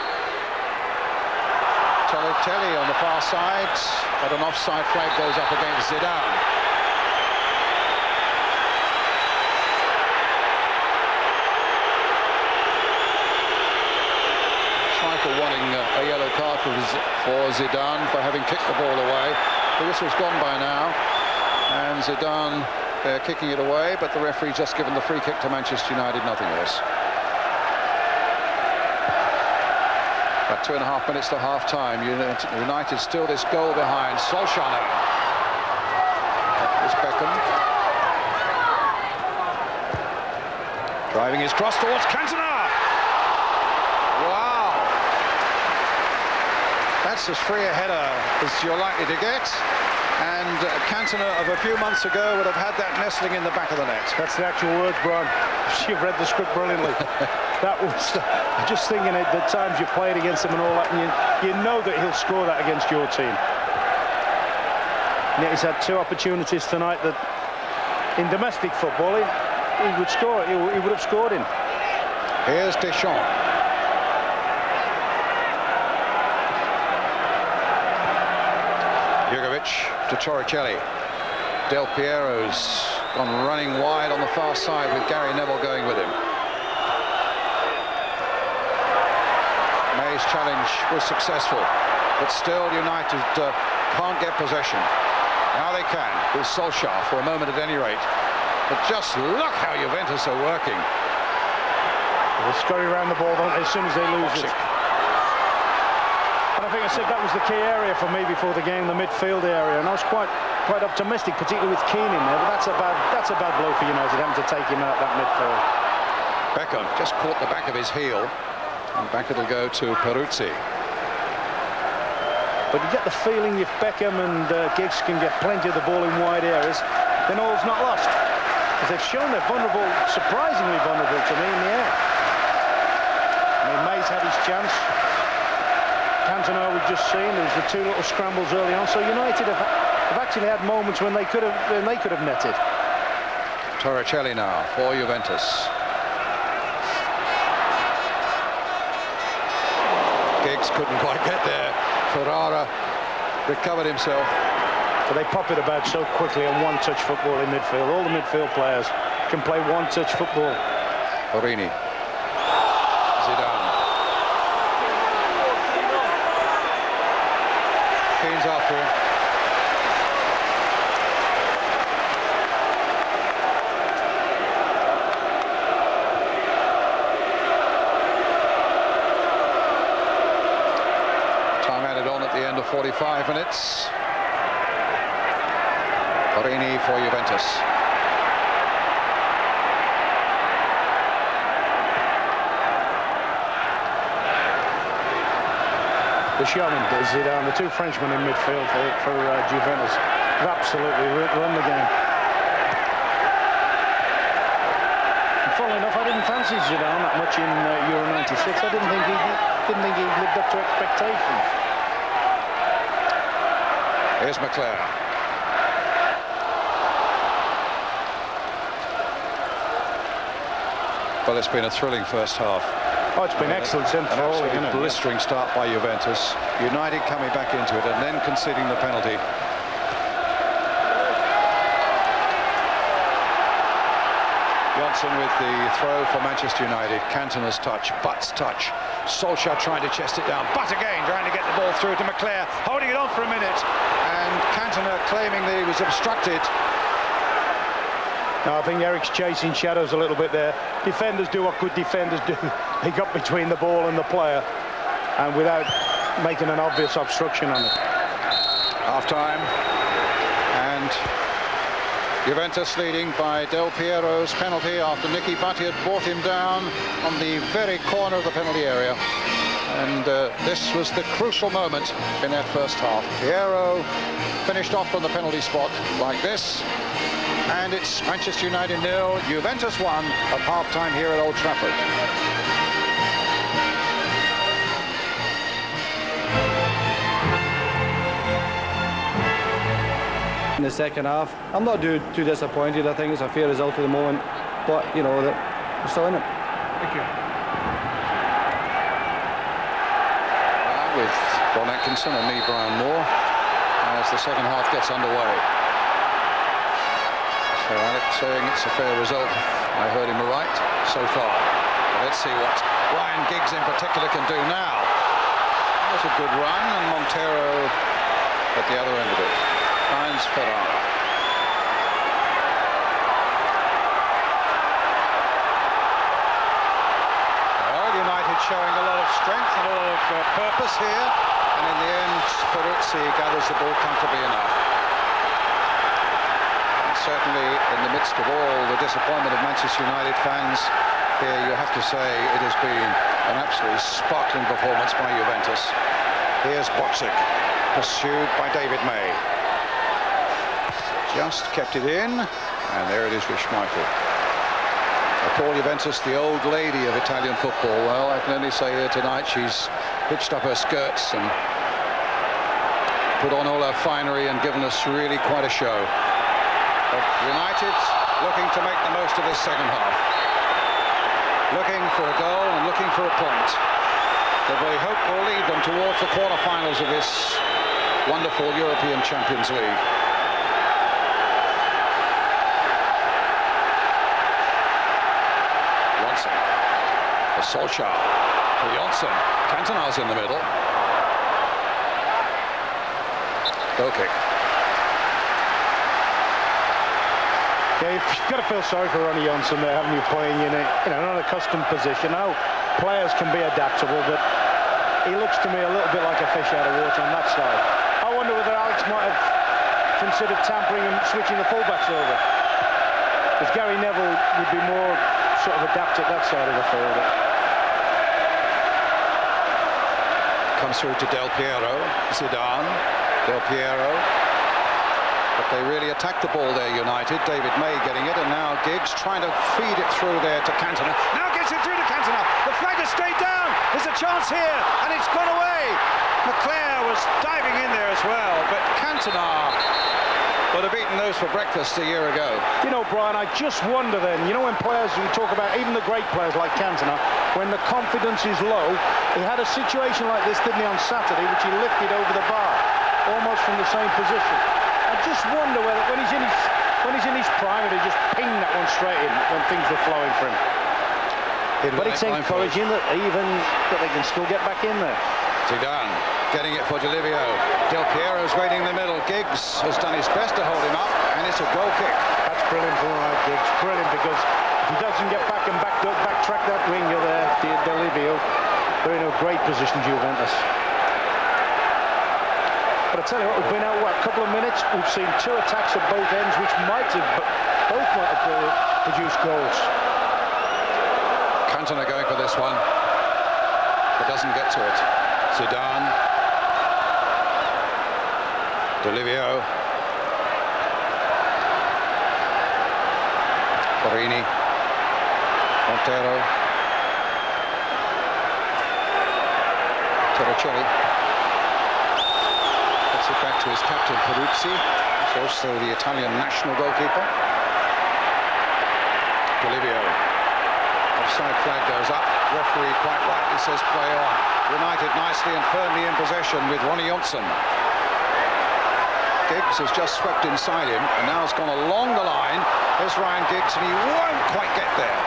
Tolotelli on the far side, but an offside flag goes up against Zidane. Schmeichel wanting a yellow card for Zidane for having kicked the ball away. The whistle's gone by now, and Zidane... They're kicking it away, but the referee just given the free kick to Manchester United, nothing else. About 2.5 minutes to half-time. United still this goal behind. Solskjaer now. Here's Beckham. Driving his cross towards Cantona. Wow. That's as free a header as you're likely to get. And Cantona of a few months ago would have had that nestling in the back of the net. That's the actual words, Brian. You've read the script brilliantly. That was just thinking at the times you played against him and all that, and you know that he'll score that against your team. And yet he's had 2 opportunities tonight that in domestic football he would score. He would have scored in. Here's Deschamps. Jugovic to Torricelli. Del Piero's gone running wide on the far side with Gary Neville going with him. May's challenge was successful, but still United can't get possession. Now they can with Solskjaer for a moment at any rate. But just look how Juventus are working. They scurry around the ball, don't they, as soon as they lose it. I think I said that was the key area for me before the game, the midfield area, and I was quite optimistic, particularly with Keane in there. But that's a bad blow for United, having to take him out that midfield. Beckham just caught the back of his heel, and back it'll go to Peruzzi. But you get the feeling if Beckham and Giggs can get plenty of the ball in wide areas, then all's not lost. Because they've shown they're vulnerable, surprisingly vulnerable to me in the air. I mean, May's had his chance. Cantona we've just seen, there was the 2 little scrambles early on, so United have have actually had moments when they could have netted. Torricelli now for Juventus. Giggs couldn't quite get there. Ferrara recovered himself. But they pop it about so quickly on one-touch football in midfield. All the midfield players can play one-touch football. Borini. Zidane. Keane's after him. Time added on at the end of 45 minutes. Borini for Juventus. The showman, Zidane, the two Frenchmen in midfield for Juventus, have absolutely run the game. And funnily enough, I didn't fancy Zidane that much in Euro '96. I didn't think he lived up to expectations. Here's McClare. Well, it's been a thrilling first half. Oh, it's been excellent since an absolutely blistering start by Juventus. United coming back into it and then conceding the penalty. Johnson with the throw for Manchester United. Cantona's touch, Butt's touch. Solskjaer trying to chest it down. Butt again trying to get the ball through to McClare, holding it on for a minute. And Cantona claiming that he was obstructed. No, I think Eric's chasing shadows a little bit there. Defenders do what good defenders do. They got between the ball and the player, and without making an obvious obstruction on it. Half-time, and Juventus leading by Del Piero's penalty after Nicky Butt had brought him down on the very corner of the penalty area. And this was the crucial moment in that first half. Piero finished off from the penalty spot like this. And it's Manchester United 0, Juventus 1 at half-time here at Old Trafford. In the second half, I'm not too disappointed. I think it's a fair result at the moment, but you know that we're still in it. Thank you. With Ron Atkinson and me, Brian Moore, as the second half gets underway. So Alex saying it's a fair result. I heard him right so far. Let's see what Ryan Giggs in particular can do now. That's a good run, and Montero at the other end of it finds Ferrara. Well, United showing a lot of strength and a lot of purpose here, and in the end, Peruzzi gathers the ball comfortably enough. Certainly in the midst of all the disappointment of Manchester United fans here, you have to say it has been an absolutely sparkling performance by Juventus. Here's Boxic, pursued by David May. Just kept it in, and there it is with Schmeichel. I call Juventus the old lady of Italian football. Well, I can only say here tonight she's hitched up her skirts and put on all her finery and given us really quite a show. United looking to make the most of this second half. Looking for a goal and looking for a point that we hope will lead them towards the quarter-finals of this wonderful European Champions League. Johnson for Solskjaer. For Johnson. Cantona's in the middle. Goal kick. Yeah, you've got to feel sorry for Ronnie Johnson there, haven't you, playing in an unaccustomed position. Now, players can be adaptable, but he looks to me a little bit like a fish out of water on that side. I wonder whether Alex might have considered tampering and switching the fullbacks over. Because Gary Neville would be more sort of adept at that side of the field. Comes through to Del Piero, Zidane, Del Piero. But they really attacked the ball there, United. David May getting it, and now Giggs trying to feed it through there to Cantona. Now gets it through to Cantona. The flag has stayed down. There's a chance here, and it's gone away. McClare was diving in there as well, but Cantona Well, they've eaten those for breakfast a year ago. You know, Brian, I just wonder then, you know, when players, we talk about even the great players like Cantona, when the confidence is low, he had a situation like this, didn't he, on Saturday, which he lifted over the bar, almost from the same position. I just wonder whether, when he's in his prime, he just pinged that one straight in when things were flowing for him. But it's encouraging that they can still get back in there. Zidane getting it for D'Olivio. Del Piero's waiting in the middle. Giggs has done his best to hold him up, and it's a goal kick. That's brilliant for Ryan Giggs. Brilliant, because if he doesn't get back and backtrack that winger there, D'Olivio, they're in a great position, Juventus. But I tell you what, we've been out, a couple of minutes. We've seen 2 attacks at both ends, which both might have produced goals. Cantona going for this one, but doesn't get to it. Zidane. D'Olivio. Porini. Montero. Torricelli. Gets it back to his captain, Peruzzi. He's also the Italian national goalkeeper. D'Olivio. Offside flag goes up. Referee quite rightly says play on. United nicely and firmly in possession with Ronnie Johnson. Giggs has just swept inside him and now has gone along the line. There's Ryan Giggs and he won't quite get there.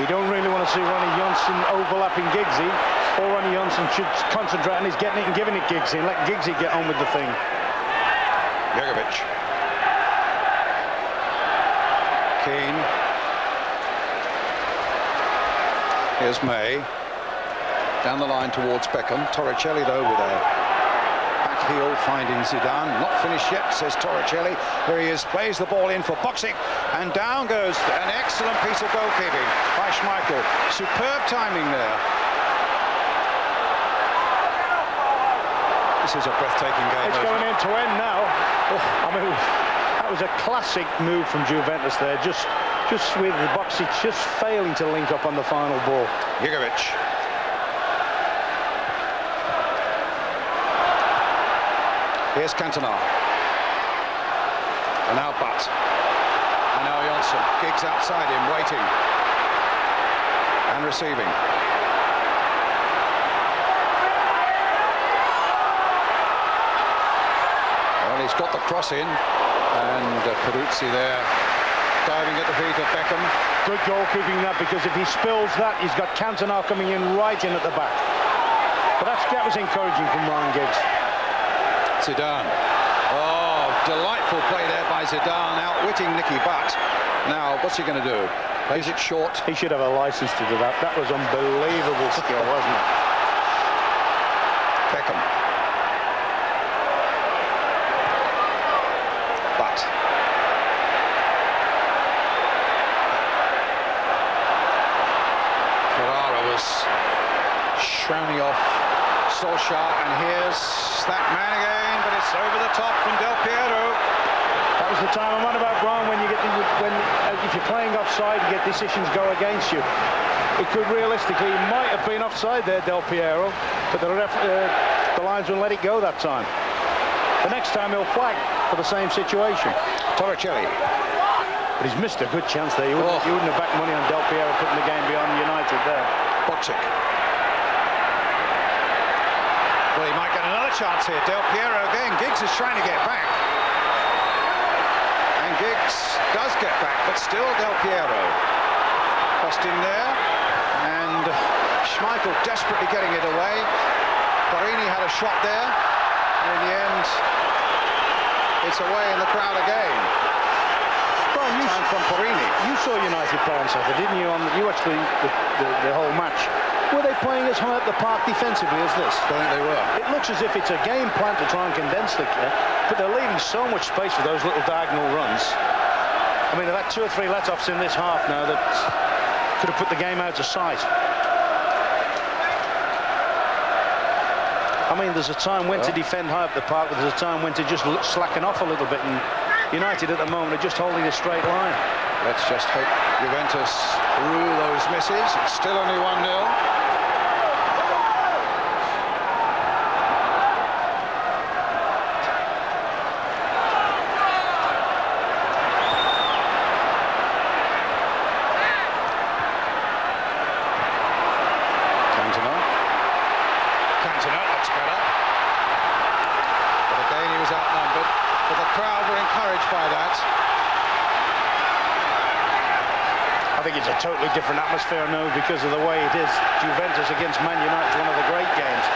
You don't really want to see Ronnie Johnson overlapping Giggsy. All Ronnie Johnson should concentrate on is getting it and giving it Giggsy and let Giggsy get on with the thing. Begovic. Keane. Here's May. Down the line towards Beckham. Torricelli, though, with a back heel finding Zidane. Not finished yet, says Torricelli. Here he is, plays the ball in for Boxic. And down goes an excellent piece of goalkeeping by Schmeichel. Superb timing there. This is a breathtaking game. It's going end to end now. Oh, I mean, that was a classic move from Juventus there. Just with the Boxic just failing to link up on the final ball. Begovic. Here's Cantona. And now Butt. And now Johnson. Giggs outside him, waiting. And receiving. Well, he's got the cross in. And Peruzzi there, diving at the feet of Beckham. Good goalkeeping that, because if he spills that, he's got Cantona coming in right in at the back. But that was encouraging from Ryan Giggs. Zidane. Oh, delightful play there by Zidane, outwitting Nicky Butt. Now, what's he going to do? Plays it short. He should have a license to do that. That was unbelievable skill, wasn't it? Beckham. Butt. Ferrara was shrouning off Solskjaer, and here's that man again, but it's over the top from Del Piero. That was the time I'm on about, Brian, when you get if you're playing offside, you get decisions go against you. It could realistically, he might have been offside there, Del Piero, but the linesman let it go that time. The next time he'll flag for the same situation. Torricelli. But he's missed a good chance there. You wouldn't have backed money on Del Piero putting the game beyond United there. Boxic. Well, he might get another chance here. Del Piero again. Giggs is trying to get back. And Giggs does get back, but still Del Piero. Crossed in there. And Schmeichel desperately getting it away. Porini had a shot there. And in the end, it's away in the crowd again. Well, Time from Porini. You saw United play on Saturday, didn't you? You watched the whole match. Were they playing as high up the park defensively as this? I think they were. It looks as if it's a game plan to try and condense the game, but they're leaving so much space for those little diagonal runs. I mean, they've had 2 or 3 let-offs in this half now that could have put the game out of sight. I mean, there's a time when to defend high up the park, but there's a time when to just slacken off a little bit, and United at the moment are just holding a straight line. Let's just hope Juventus rule those misses. It's still only 1-0. encouraged by that. I think it's a totally different atmosphere now because of the way it is. Juventus against Man United is one of the great games.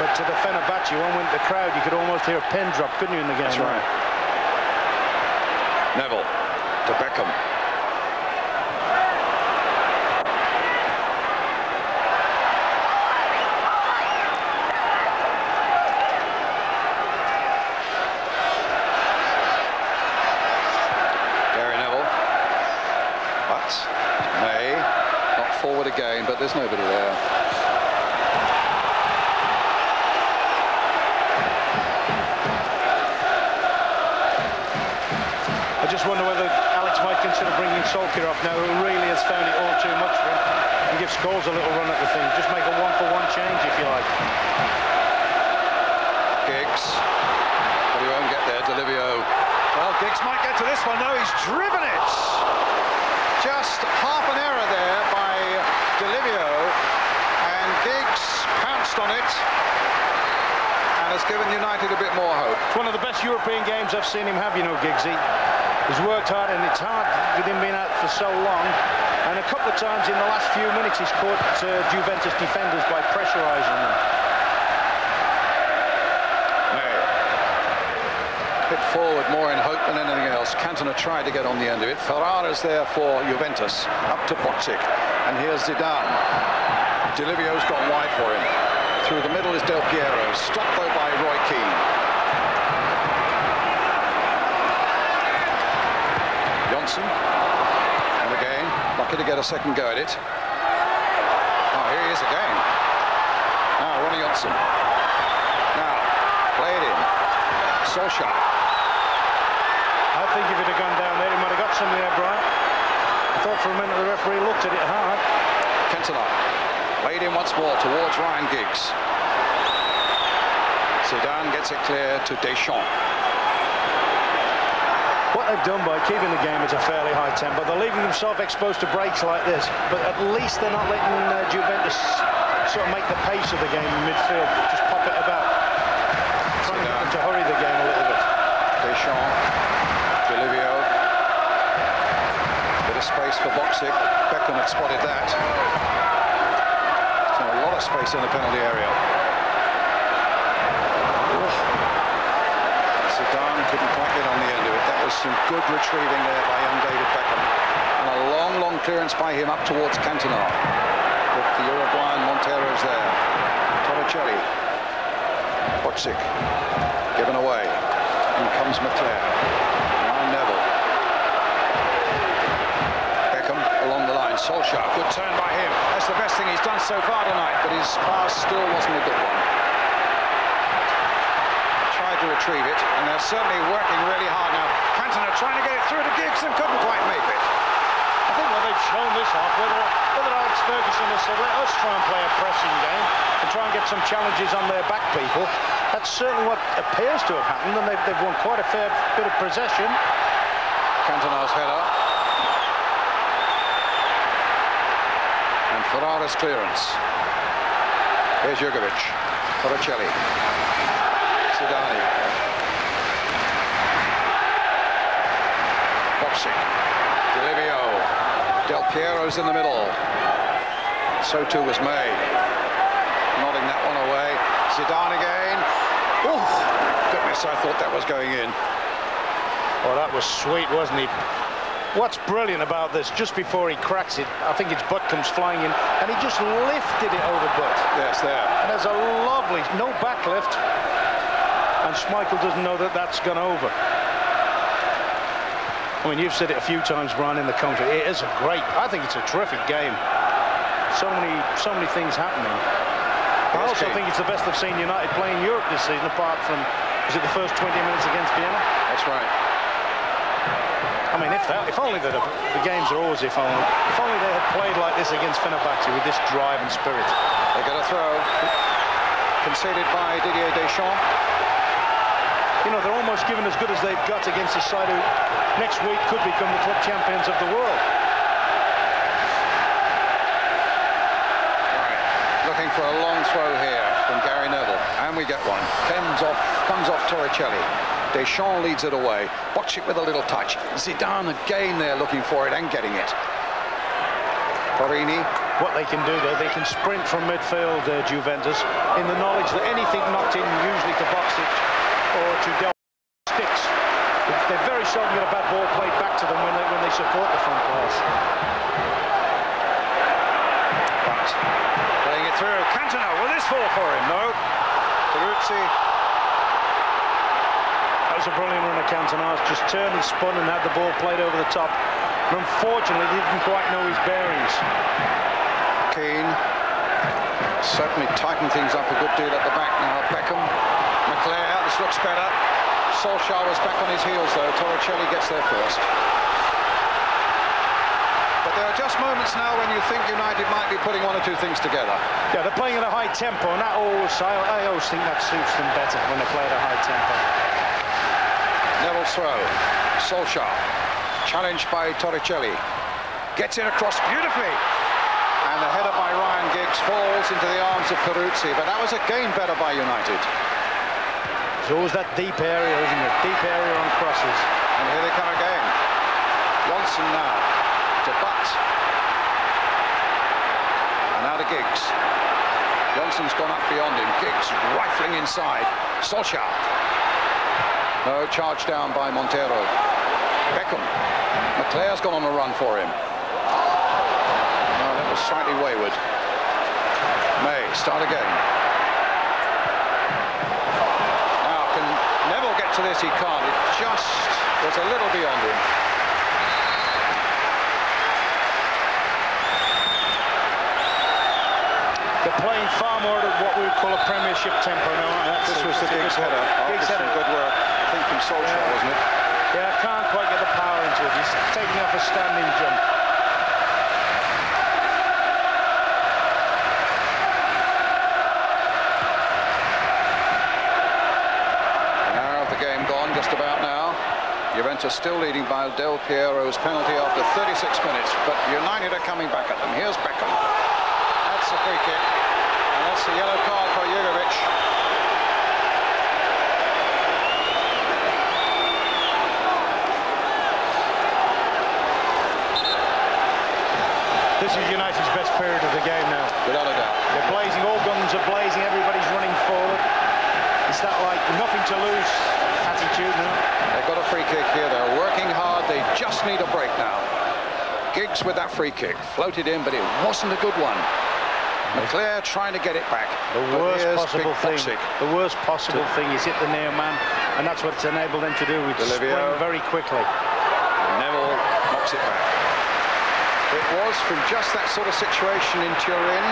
But to the Fenerbahce, one with the crowd, you could almost hear a pin drop, couldn't you, in the game? That's right. Neville to Beckham. Forward again, but there's nobody there. I just wonder whether Alex might consider bringing Solskjaer off now, who really has found it all too much for him, and give Scholes a little run at the thing. Just make a one-for-one change, if you like. Giggs, but he won't get there. Delivio. Well, Giggs might get to this one. No, he's driven it. Just half an error there by Delivio, and Giggs pounced on it and has given United a bit more hope. It's one of the best European games I've seen him have, you know, Giggsy. He's worked hard, and it's hard with him being out for so long. And a couple of times in the last few minutes he's caught Juventus defenders by pressurising them. Hit forward more in hope than anything else. Cantona tried to get on the end of it. Ferrara's there for Juventus. Up to Bocic. And here's Zidane. Delivio's gone wide for him. Through the middle is Del Piero. Stopped though by Roy Keane. Johnson. And again, lucky to get a second go at it. Oh, here he is again. Now, Ronnie Johnson. Now, played in. Solskjaer. I think if it had gone down there, he might have got some there, Brian. I thought for a minute the referee looked at it hard. Cantona played in once more towards Ryan Giggs. Zidane gets it clear to Deschamps. What they've done by keeping the game at a fairly high tempo, they're leaving themselves exposed to breaks like this, but at least they're not letting Juventus sort of make the pace of the game in midfield, just pop it about, trying to get them to hurry the game a little bit. Deschamps. Delivio. Bit of space for Bocic. Beckham had spotted that. So a lot of space in the penalty area. Zidane couldn't quite get on the end of it. That was some good retrieving there by young David Beckham. And a long clearance by him up towards Cantona. With the Uruguayan Montero's there. Torricelli. Bocic. Given away. In comes McClair. Neville. Beckham along the line. Solskjaer, good turn by him. That's the best thing he's done so far tonight, but his pass still wasn't a good one. Tried to retrieve it, and they're certainly working really hard now. Cantona trying to get it through to Giggs and couldn't quite make it. I think when they've shown this off, whether Alex Ferguson has said, let us try and play a pressing game and try and get some challenges on their back people, that's certainly what appears to have happened, and they've won quite a fair bit of possession. Cantona's header. And Ferrara's clearance. Here's Jurgovic. Torricelli. Zidane. Bocic. Delivio. Del Piero's in the middle. So too was May. Nodding that one away. Zidane again. Oh, goodness, I thought that was going in. Oh, that was sweet, wasn't he? What's brilliant about this, just before he cracks it, I think his butt comes flying in, and he just lifted it over butt. Yes, there. And there's a lovely, no backlift, and Schmeichel doesn't know that that's gone over. I mean, you've said it a few times, Brian, in the commentary. It is a great, I think it's a terrific game. So many things happening. I also think it's the best I've seen United play in Europe this season, apart from, was it the first 20 minutes against Vienna? That's right. I mean, if only the games are always if only they had played like this against Fenerbahce with this drive and spirit. They get a throw. Conceded by Didier Deschamps. You know, they're almost given as good as they've got against a side who next week could become the club champions of the world. Looking for a long throw here from Gary Neville, and we get one. Comes off Torricelli. Deschamps leads it away. Bocik with a little touch. Zidane again there looking for it and getting it. Porrini. What they can do, though, they can sprint from midfield, Juventus, in the knowledge that anything knocked in, usually to Bocik or to Del sticks. They very seldom get a bad ball played back to them when they support the front players. But playing it through. Cantona, will this fall for him? No. Peruzzi. That was a brilliant run of Cantona's. Just turned and spun and had the ball played over the top. And unfortunately, he didn't quite know his bearings. Keane certainly tightened things up a good deal at the back now. Beckham, McClair, this looks better. Solskjaer was back on his heels though. Torricelli gets there first. But there are just moments now when you think United might be putting one or two things together. Yeah, they're playing at a high tempo, and that I always think that suits them better when they play at a high tempo. Neville's throw. Solskjaer, challenged by Torricelli. Gets it across beautifully. And the header by Ryan Giggs falls into the arms of Peruzzi, but that was again better by United. There's always that deep area, isn't it? Deep area on crosses. And here they come again. Johnson now to Butt. And now to Giggs. Johnson's gone up beyond him. Giggs rifling inside. Solskjaer. No, charge down by Montero. Beckham. McClair's gone on a run for him. Slightly wayward. May start again. Now can Neville get to this? He can't. It just was a little beyond him. They're playing far more at what we would call a Premiership tempo now. This was the Giggs header. Giggs had good work. I think from Solskjaer, wasn't it? Yeah, I can't quite get the power into it. He's taking off a standing jump. Just about now. Juventus still leading by Del Piero's penalty after 36 minutes, but United are coming back at them. Here's Beckham. That's a free kick, and that's the yellow card for Jugovic. This is United's best period of the game now. Without a doubt. They're blazing, all guns are blazing, everybody's running forward. It's that like nothing to lose attitude now. They've got a free kick here. They're working hard. They just need a break now. Giggs with that free kick. Floated in, but it wasn't a good one. McClair trying to get it back. The worst possible thing is hit the near man, and that's what it's enabled them to do. It's spring very quickly. Neville knocks it back. It was from just that sort of situation in Turin,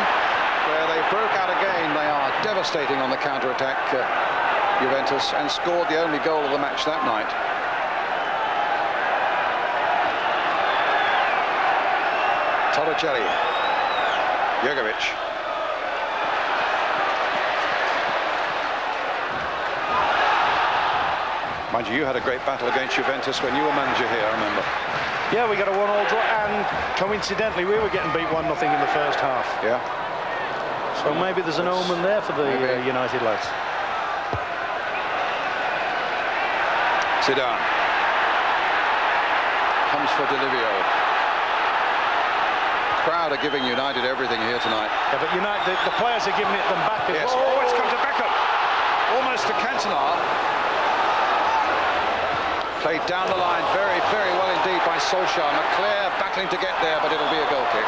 where they broke out again. They are devastating on the counter-attack, Juventus, and scored the only goal of the match that night. Torricelli. Jugovic. Mind you had a great battle against Juventus when you were manager here, I remember. Yeah, we got a 1-1 draw, and coincidentally, we were getting beat 1-0 in the first half. Yeah. So maybe there's an omen there for the United lads. Zidane. Comes for Delivio. Crowd are giving United everything here tonight. Yeah, but United, the players are giving it them back. Yes. Oh, it's come to Beckham. Almost to Cantona. Played down the line very, very well indeed by Solskjaer. McClair battling to get there, but it'll be a goal kick.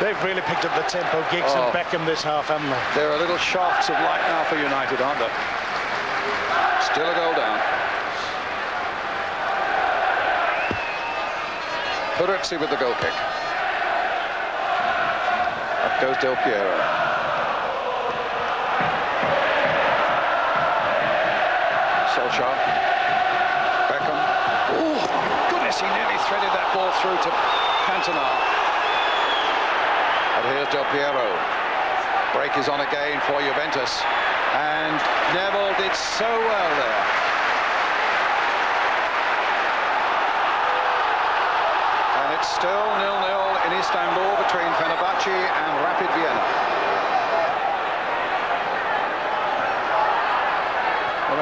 They've really picked up the tempo, Giggs and Beckham, this half, haven't they? There are little shafts of light now for United, aren't there? Still a goal down. Peruzzi with the goal kick. Up goes Del Piero. Solskjaer. Beckham. Oh, my goodness, he nearly threaded that ball through to Cantona. And here's Del Piero. Break is on again for Juventus. And Neville did so well there. And it's still 0-0 in Istanbul between Fenerbahce and Rapid Vienna.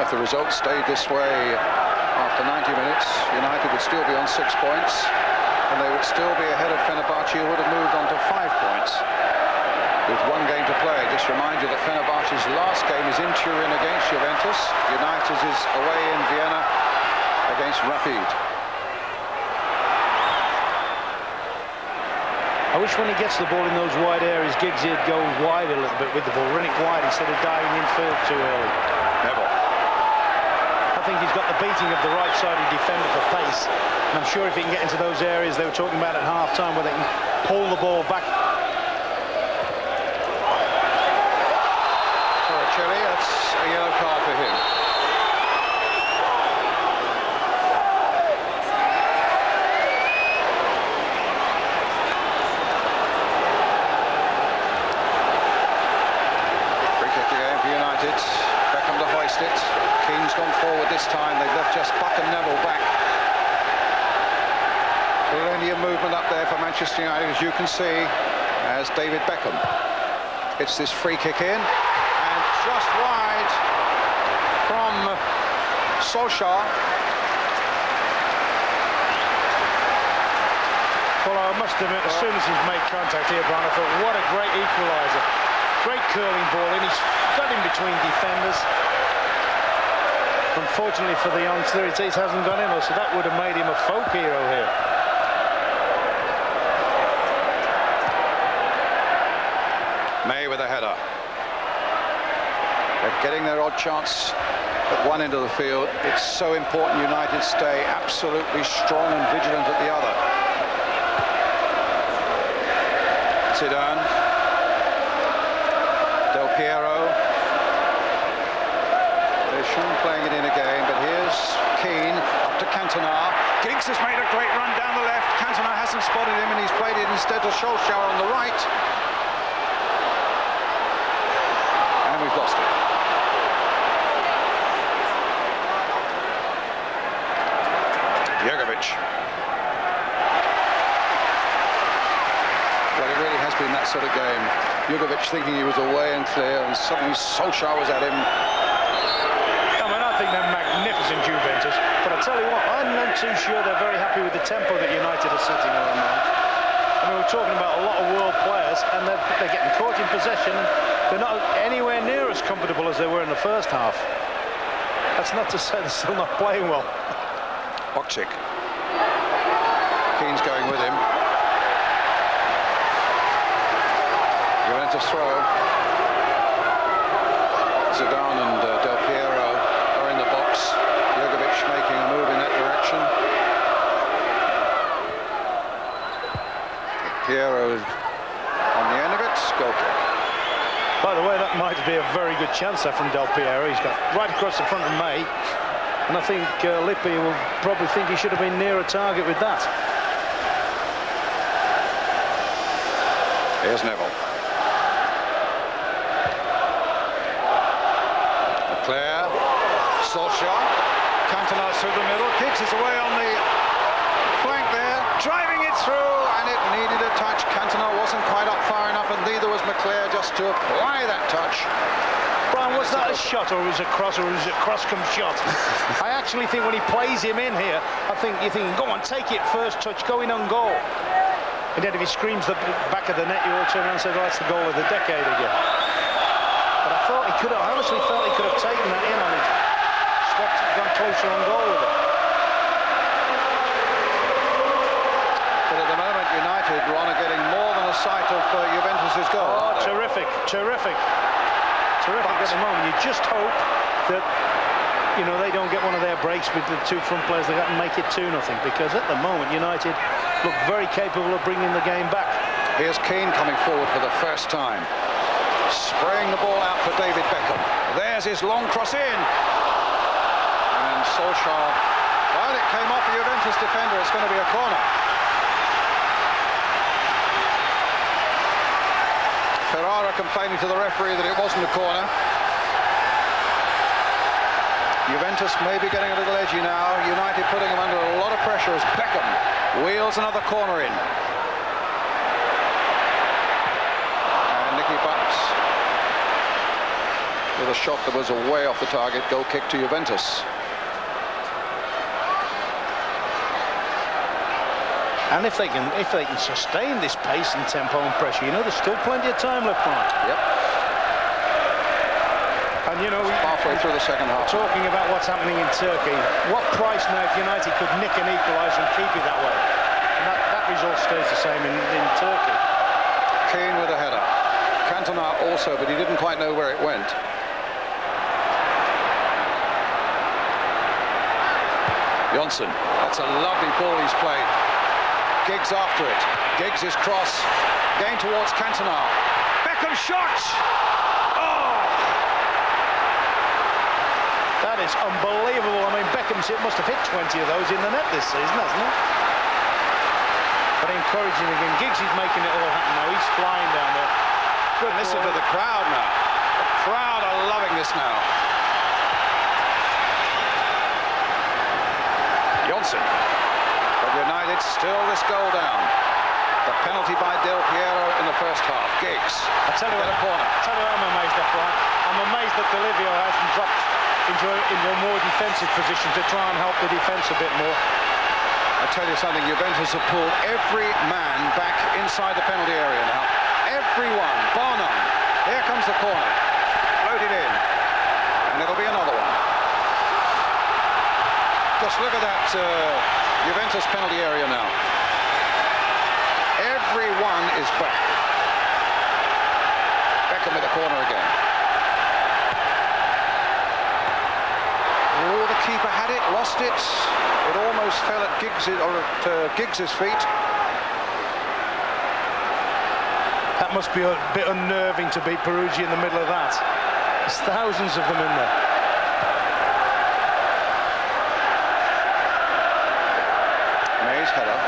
if the result stayed this way after 90 minutes, United would still be on 6 points, and they would still be ahead of Fenerbahce, who would have moved on to 5 points with 1 game to play. Just remind you that Fenerbahce's last game is in Turin against Juventus. United's is away in Vienna against Rapid. I wish when he gets the ball in those wide areas, Giggsy would go wide a little bit with the ball, run it wide instead of diving infield too early. Neville. I think he's got the beating of the right-sided defender for pace. And I'm sure if he can get into those areas they were talking about at half-time where they can pull the ball back. Chile, that's a yellow card for him. Free kick again for United. Beckham to hoist it. Keane's gone forward this time. They've left just Buck and Neville back. Plenty of movement up there for Manchester United, as you can see, as David Beckham hits this free kick in. Just wide from Solskjaer. Well, I must admit, as soon as he's made contact here, Brian, I thought, what a great equaliser. Great curling ball in. He's got in between defenders. Unfortunately for the youngster, it hasn't gone in, so that would have made him a folk hero here. May with a header. They're getting their odd chance at one end of the field. It's so important United stay absolutely strong and vigilant at the other. Zidane. Del Piero. There's Sean playing it in again, but here's Keane up to Cantona. Giggs has made a great run down the left. Cantona hasn't spotted him, and he's played it instead to Solskjaer on the right. And we've lost it. Jugovic. Well, it really has been that sort of game. Jugovic thinking he was away and clear, and suddenly Solskjaer was at him. I mean, I think they're magnificent, Juventus, but I tell you what, I'm not too sure they're very happy with the tempo that United are setting at the moment. I mean, we're talking about a lot of world players, and they're getting caught in possession, and they're not anywhere near as comfortable as they were in the first half. That's not to say they're still not playing well. Bokcik. Keane's going with him. Juventus throw. Zidane and Del Piero are in the box. Jugovic making a move in that direction. Piero on the end of it. Goal kick. By the way, that might be a very good chance there from Del Piero. He's got right across the front of May. And I think Lippi will probably think he should have been nearer target with that. Here's Neville. Leclerc. Solskjaer. Cantona through the middle. Giggs is away on the flank there. Driving it through, and it needed a touch. Cantona wasn't quite up far enough, and neither was Leclerc just to apply that touch. Brian, was that a shot, or was it cross, or was it cross-come shot? I actually think when he plays him in here, I think you're thinking, go on, take it, first touch, go in on goal. And then if he screams the back of the net, you all turn around and say, well, that's the goal of the decade again. But I thought he could have, I honestly felt he could have taken that in on it. Swept, gone closer on goal with it. But at the moment, United, Ron, are getting more than a sight of Juventus's goal. Oh, terrific, terrific. Terrific at the moment. You just hope that, you know, they don't get one of their breaks with the two front players. They got to make it 2-0, because at the moment United look very capable of bringing the game back. Here's Keane coming forward for the first time, spraying the ball out for David Beckham. There's his long cross in, and Solskjaer, well, it came off the Juventus defender. It's going to be a corner. Ferrara complaining to the referee that it wasn't a corner. Juventus may be getting a little edgy now. United putting them under a lot of pressure as Beckham wheels another corner in. And Nicky Butt with a shot that was away off the target. Goal kick to Juventus. And if they can sustain this pace and tempo and pressure, you know, there's still plenty of time left on it. Yep. And you know, halfway through the second half. Talking about what's happening in Turkey, what price now if United could nick an equaliser and keep it that way? And that result stays the same in Turkey. Keane with a header. Cantona also, but he didn't quite know where it went. Johnson, that's a lovely ball he's played. Giggs after it. Giggs' cross. Game towards Cantona. Beckham shot! Oh! That is unbelievable. I mean, Beckham's must have hit 20 of those in the net this season, hasn't he? But encouraging again. Giggs is making it all happen now. He's flying down there. Good. Listen to the crowd now. The crowd are loving this now. Johnson. But United still this goal down. The penalty by Del Piero in the first half. Giggs. I tell you what, corner. I'm amazed at, Brian. I'm amazed that Delivio hasn't dropped into a more defensive position to try and help the defence a bit more. I tell you something, Juventus have pulled every man back inside the penalty area now. Everyone, bar none. Here comes the corner. Floated in. And it'll be another one. Just look at that Juventus penalty area now. Everyone is back. Beckham with the corner again. Oh, the keeper had it, lost it. It almost fell at Giggs' feet. That must be a bit unnerving to beat Peruggi in the middle of that. There's thousands of them in there. May's header.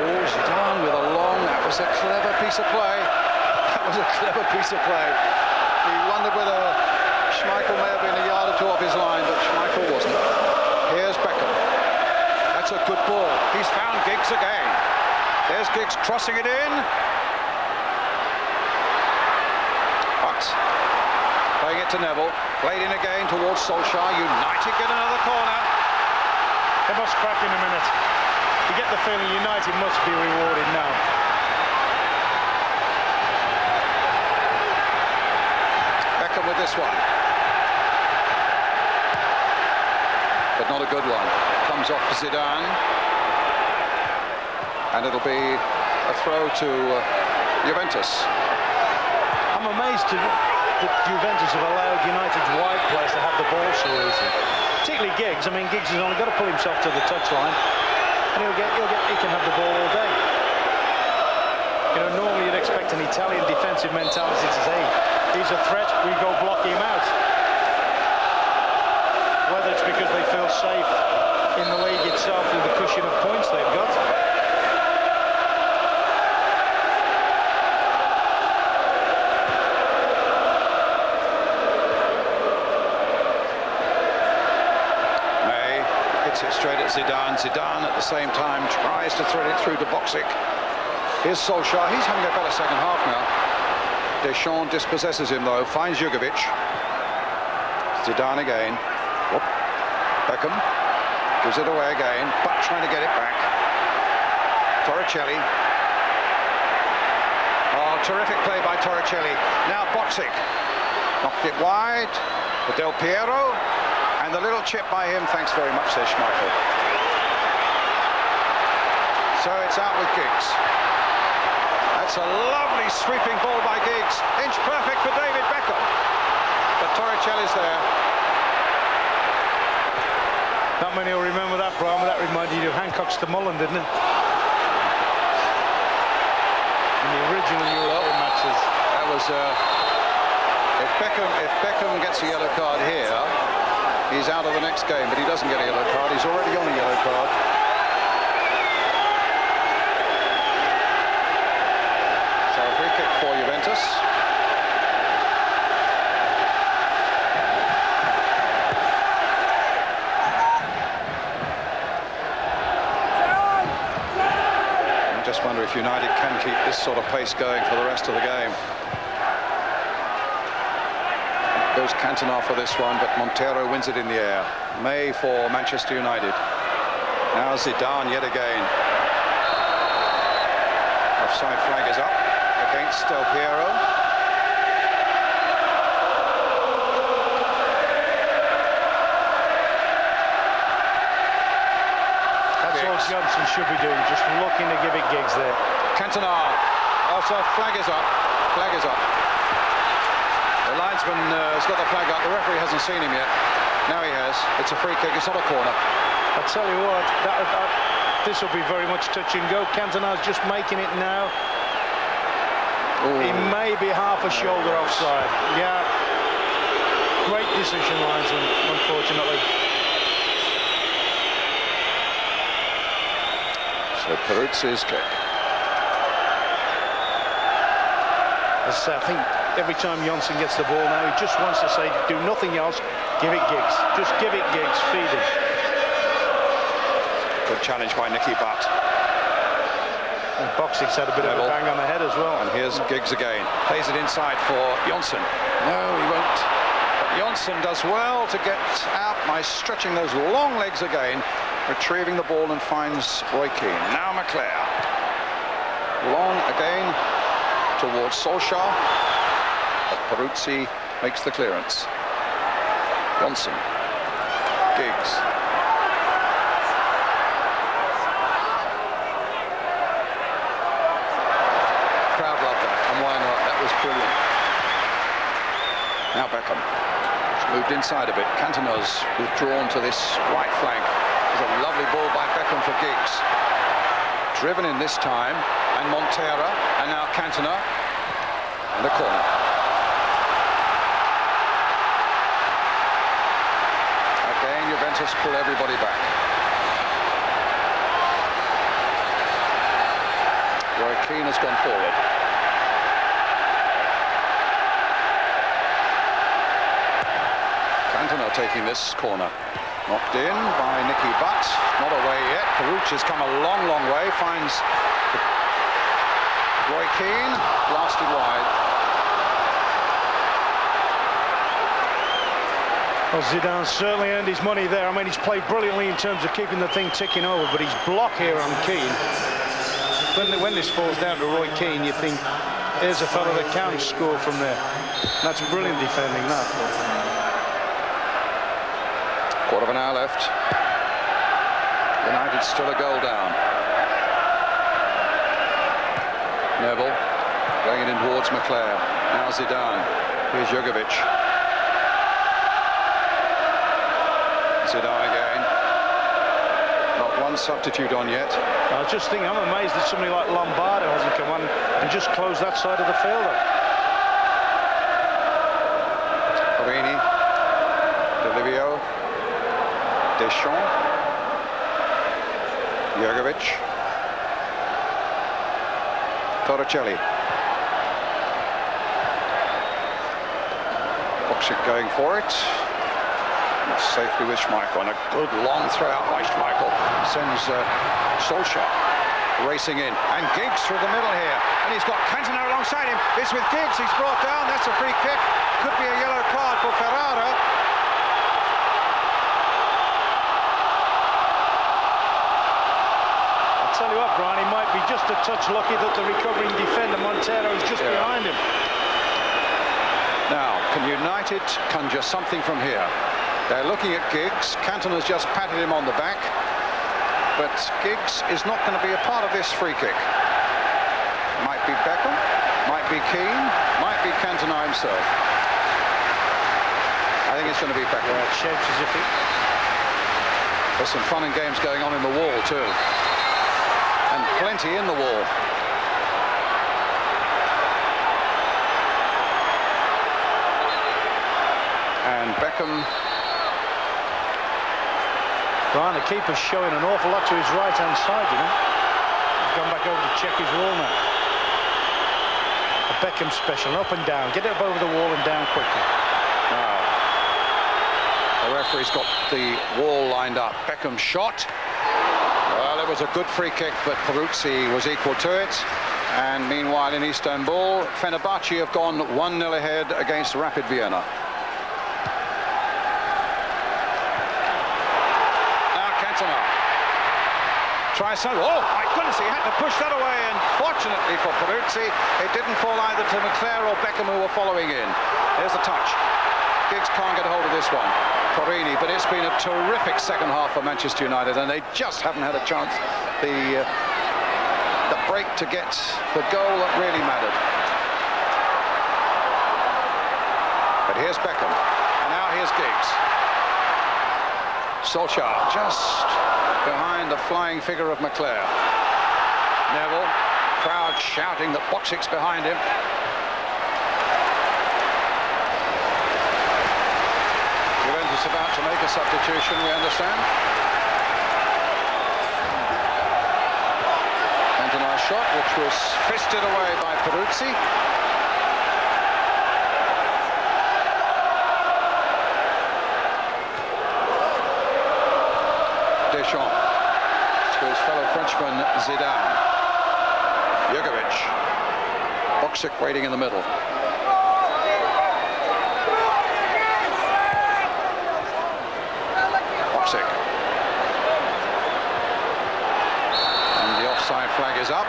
Oh, Zidane with a long. That was a clever piece of play. That was a clever piece of play. He wondered whether Schmeichel may have been a yard or two off his line, but Schmeichel wasn't. Here's Beckham. That's a good ball. He's found Giggs again. There's Giggs crossing it in. But playing it to Neville. Played in again towards Solskjaer. United get another corner. They must crack in a minute. You get the feeling United must be rewarded now. Beckham with this one. But not a good one. Comes off Zidane. And it'll be a throw to Juventus. I'm amazed that Juventus have allowed United's wide players to have the ball so easy. Particularly Giggs. I mean, Giggs has only got to pull himself to the touchline, and he can have the ball all day. You know, normally you'd expect an Italian defensive mentality to say, he's a threat, we go block him out. Whether it's because they feel safe in the league itself with the cushion of points they've got. May hits it straight at Zidane. Zidane at the same time tries to thread it through to Boxic. Here's Solskjaer. He's having a better second half now. Deschamps dispossesses him though. Finds Jugovic. Zidane again. Whoop. Beckham gives it away again, but trying to get it back. Torricelli. Oh, terrific play by Torricelli. Now Boxic knocked it wide for Del Piero, and the little chip by him. Thanks very much, says Schmeichel. So it's out with Giggs. That's a lovely sweeping ball by Giggs. Inch perfect for David Beckham. But Torricelli's there. Not many will remember that, Brian, but that reminded you of Hancock's to Mullen, didn't it? In the original European matches. That was if Beckham gets a yellow card here, he's out of the next game, but he doesn't get a yellow card. He's already on a yellow card. So a free kick for Juventus. Just wonder if United can keep this sort of pace going for the rest of the game. Goes Cantona for this one, but Montero wins it in the air. May for Manchester United. Now Zidane yet again. Offside flag is up against Del Piero. That's all Johnson should be doing, just looking to give it Giggs there. Cantona. Also, flag is up. Flag is up. The linesman has got the flag up. The referee hasn't seen him yet. Now he has. It's a free kick. It's not a corner. I tell you what, this will be very much touch and go. Cantona's just making it now. Ooh. He may be half a shoulder offside. Yeah. Great decision, linesman, unfortunately. So Peruzzi's kick. As I say, I think every time Johnson gets the ball now, he just wants to say, do nothing else, give it Giggs. Just give it Giggs, feed him. Good challenge by Nicky Butt. And Boxing's had a bit of a bang on the head as well. And here's Giggs again. Plays it inside for Johnson. No, he won't. But Johnson does well to get out by stretching those long legs again, retrieving the ball and finds Roy Keane. Now McClare. Long again towards Solskjaer. But Peruzzi makes the clearance. Johnson. Giggs. Crowd loved that, and why not? That was brilliant. Now Beckham. He's moved inside a bit. Cantona's withdrawn to this right flank. There's a lovely ball by Beckham for Giggs. Driven in this time, and Montero, and now Cantona, and a corner. Again, Juventus pull everybody back. Roy Keane has gone forward. Cantona taking this corner. Knocked in by Nicky Butt. Not away yet. Peruzzi's come a long, long way. Finds Roy Keane. Blasted wide. Well, Zidane certainly earned his money there. I mean, he's played brilliantly in terms of keeping the thing ticking over, but his block here on Keane. When this falls down to Roy Keane, you think, here's a fellow that can score from there. And that's brilliant defending, that. Quarter of an hour left. United still a goal down. Neville going in towards McClare. Now Zidane. Here's Jugovic. Zidane again. Not one substitute on yet. I was just thinking, I'm amazed that somebody like Lombardo hasn't come on and just closed that side of the field up. Parini. D'Olivio. Deschamps. Jugovic. Torricelli. Boxic going for it. Safely with Schmeichel, and a good long throw out by Schmeichel. Sends Solskjaer racing in, and Giggs through the middle here, and he's got Cantona alongside him. It's with Giggs, he's brought down. That's a free kick. Could be a yellow card for Ferrara. I'll tell you what, Brian, he might be just a touch lucky that the recovering defender Montero is just behind him. Now, can United conjure something from here? They're looking at Giggs. Cantona's just patted him on the back. But Giggs is not going to be a part of this free kick. Might be Beckham, might be Keane, might be Cantona himself. I think it's going to be Beckham. Yeah, it shapes as if it... There's some fun and games going on in the wall too. And plenty in the wall. And Beckham... Brian, the keeper's showing an awful lot to his right-hand side, you know. He's gone back over to check his wall now. A Beckham special, up and down. Get it up over the wall and down quickly. Now, the referee's got the wall lined up. Beckham shot. Well, it was a good free kick, but Peruzzi was equal to it. And meanwhile, in Istanbul, Fenerbahce have gone 1-0 ahead against Rapid Vienna. Now Cantona tries some. Oh my goodness, he had to push that away, and fortunately for Peruzzi, it didn't fall either to McClare or Beckham, who were following in. There's the touch. Giggs can't get hold of this one. Porrini, but it's been a terrific second half for Manchester United, and they just haven't had a chance. The break to get the goal that really mattered. But here's Beckham, and now here's Giggs. Solskjaer just behind the flying figure of McClare. Neville, crowd shouting that Boxic's behind him. Juventus about to make a substitution, we understand. Cantona's shot, which was fisted away by Peruzzi. Deschamps to his fellow Frenchman Zidane. Jugovic. Boxic waiting in the middle. Boxic. And the offside flag is up.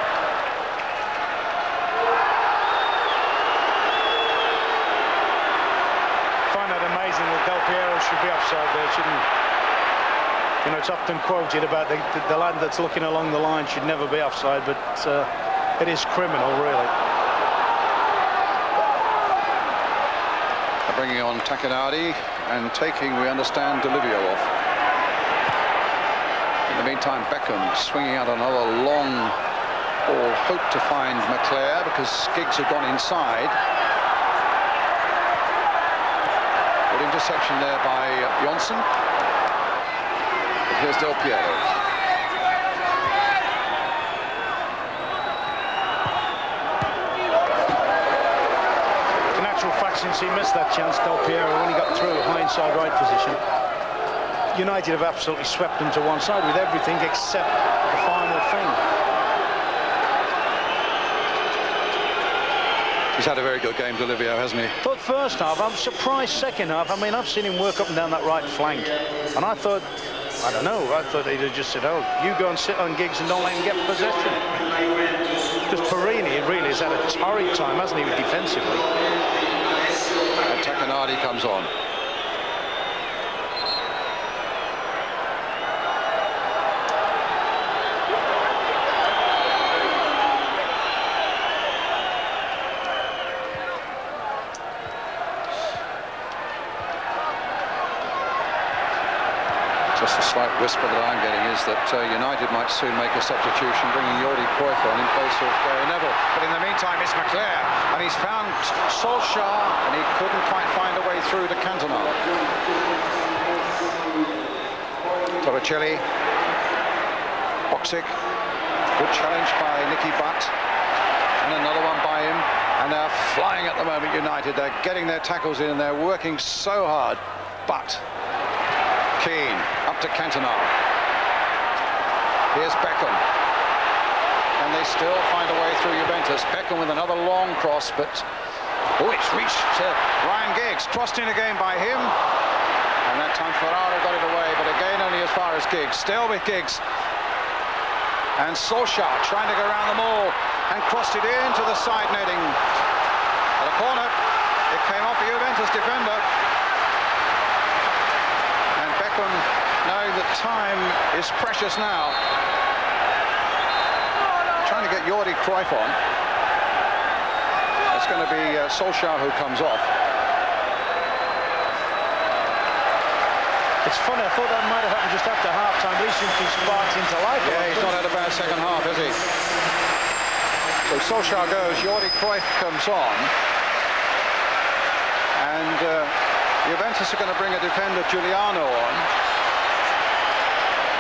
I find that amazing that Del Piero should be offside there, shouldn't he? You know, it's often quoted about the lad that's looking along the line should never be offside, but it is criminal, really. They're bringing on Takenardi and taking, we understand, Delivio off. In the meantime, Beckham swinging out another long ball, hope to find McClare because Giggs had gone inside. Good interception there by Johnson. Here's Del Piero. In actual fact, since he missed that chance, Del Piero, when he got through the high inside right position, United have absolutely swept them to one side with everything except the final thing. He's had a very good game, Delivio, hasn't he? But first half, I'm surprised second half. I mean, I've seen him work up and down that right flank, and I thought, I don't know, I thought he'd have just said, oh, you go and sit on Giggs and don't let him get possession. Because Porrini really has had a torrid time, hasn't he, defensively? And Takenardi comes on. Just a slight whisper that I'm getting is that United might soon make a substitution, bringing Jordi Cruyff on in place of Gary Neville. But in the meantime, it's McClare, and he's found Solskjaer, and he couldn't quite find a way through to Cantona. Torricelli, Boxic, good challenge by Nicky Butt, and another one by him, and they're flying at the moment, United. They're getting their tackles in, and they're working so hard, but Keane up to Cantona. Here's Beckham. And they still find a way through Juventus. Beckham with another long cross, but oh, it's reached Ryan Giggs. Crossed in again by him. And that time Ferraro got it away, but again only as far as Giggs. Still with Giggs. And Solskjaer trying to go around them all and crossed it into the side netting. At a corner. It came off the Juventus defender. Beckham, knowing that time is precious now, trying to get Jordi Cruyff on. It's going to be Solskjaer who comes off. It's funny, I thought that might have happened just after half-time, but he seems to sparked into life. Yeah, he's not had a bad second half, has he? So Solskjaer goes, Jordi Cruyff comes on, and Juventus are going to bring a defender, Giuliano, on.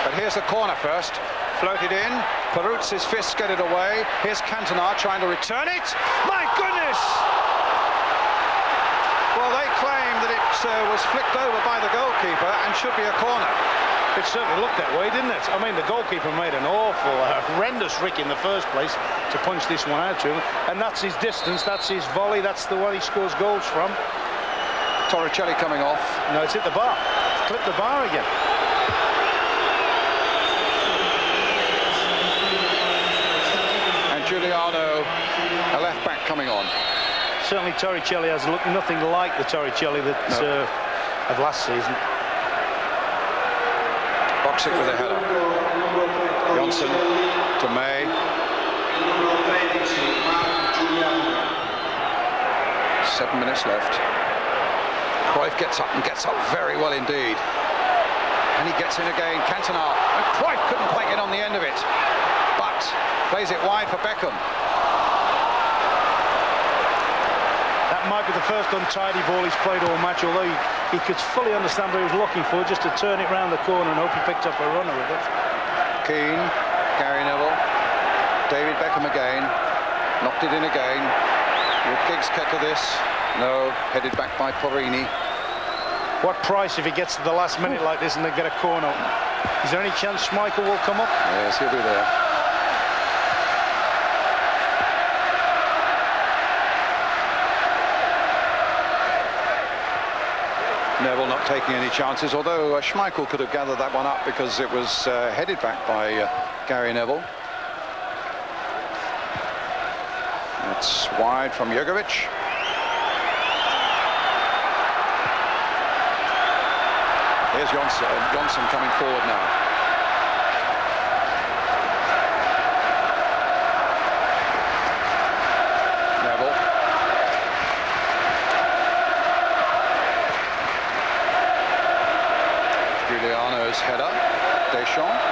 But here's the corner first. Floated in. Peruzzi's fists get it away. Here's Cantona trying to return it. My goodness! Well, they claim that it was flicked over by the goalkeeper and should be a corner. It certainly looked that way, didn't it? I mean, the goalkeeper made an awful, horrendous rick in the first place to punch this one out to him. And that's his distance, that's his volley, that's the one he scores goals from. Torricelli coming off. No, it's hit the bar. It's clipped the bar again. And Giuliano, a left back, coming on. Certainly Torricelli has looked nothing like the Torricelli that of last season. Boxic with a header. Johnson to May. 7 minutes left. Cruyff gets up and gets up very well indeed. And he gets in again. Cantona. And Cruyff couldn't quite get on the end of it. But plays it wide for Beckham. That might be the first untidy ball he's played all match, although he could fully understand what he was looking for, just to turn it round the corner and hope he picked up a runner with it. Keane, Gary Neville, David Beckham again, knocked it in again. Will Giggs get to this? No, headed back by Porrini. What price if he gets to the last minute like this and they get a corner? Is there any chance Schmeichel will come up? Yes, he'll be there. Neville not taking any chances, although Schmeichel could have gathered that one up because it was headed back by Gary Neville. That's wide from Jugovic. Here's Johnson coming forward now. Neville. Giuliano's header. Deschamps.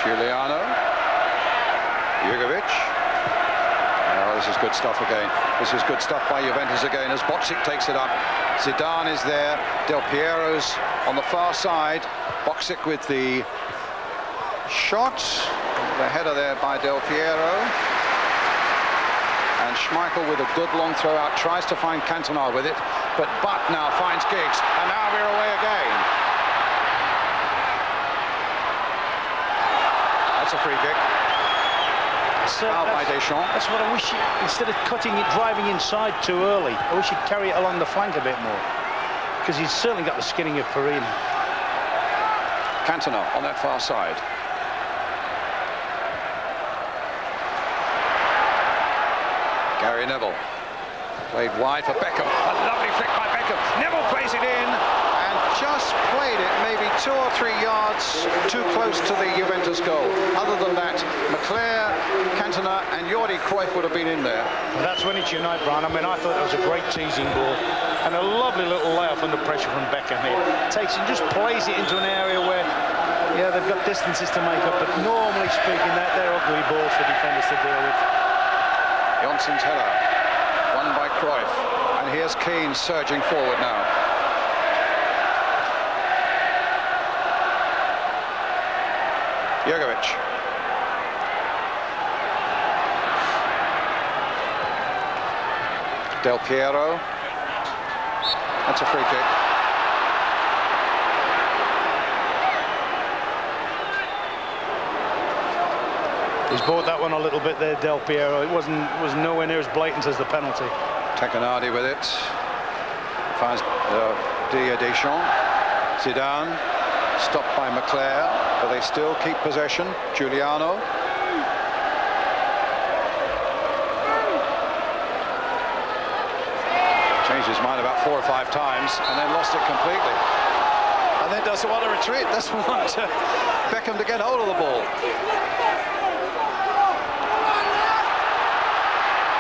Giuliano. Jugovic. Oh, this is good stuff again. This is good stuff by Juventus again as Boxic takes it up. Zidane is there. Del Piero's on the far side. Boxic with the shot. The header there by Del Piero. And Schmeichel with a good long throw out. Tries to find Cantona with it. But Butt now finds Giggs. And now we're away again. That's a free kick. Foul by Deschamps. That's what I wish, instead of cutting it, driving inside too early, I wish he'd carry it along the flank a bit more. Because he's certainly got the skinning of Perini. Cantona on that far side. Gary Neville. Played wide for Beckham. A lovely flick by Beckham. Neville plays it in and just played it maybe 2 or 3 yards too close to the Juventus goal. Other than that, McClair, Cantona and Jordi Cruyff would have been in there. Well, that's when it's United, Brian. I mean, I thought it was a great teasing ball and a lovely little layoff under pressure from Beckham here. Takes and just plays it into an area where, yeah, they've got distances to make up, but normally speaking, they're ugly balls for defenders to deal with. Johnson's header, won by Cruyff, and here's Keane surging forward now. Jugovic. Del Piero. That's a free kick. He's bought that one a little bit there, Del Piero. It was nowhere near as blatant as the penalty. Taconardi with it. Finds Deschamps. Zidane. Stopped by McClair, but they still keep possession. Giuliano. Changed his mind about 4 or 5 times and then lost it completely. And then doesn't want to retreat. Doesn't want Beckham to get hold of the ball.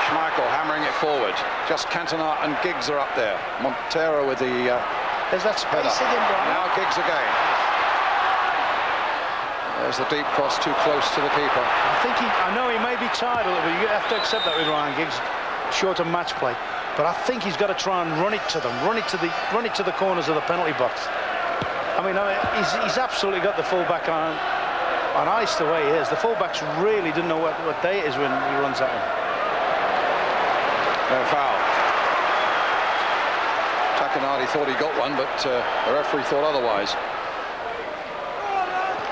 Schmeichel hammering it forward. Just Cantona and Giggs are up there. Montero with the There's that space again, Brian. Now Giggs again. There's the deep cross too close to the keeper. I know he may be tired a little bit. You have to accept that with Ryan Giggs. Short of match play. But I think he's got to try and run it to them. Run it to the corners of the penalty box. I mean he's absolutely got the fullback on ice the way he is. The fullbacks really didn't know what day it is when he runs at him. No foul. Taconardi thought he got one, but the referee thought otherwise.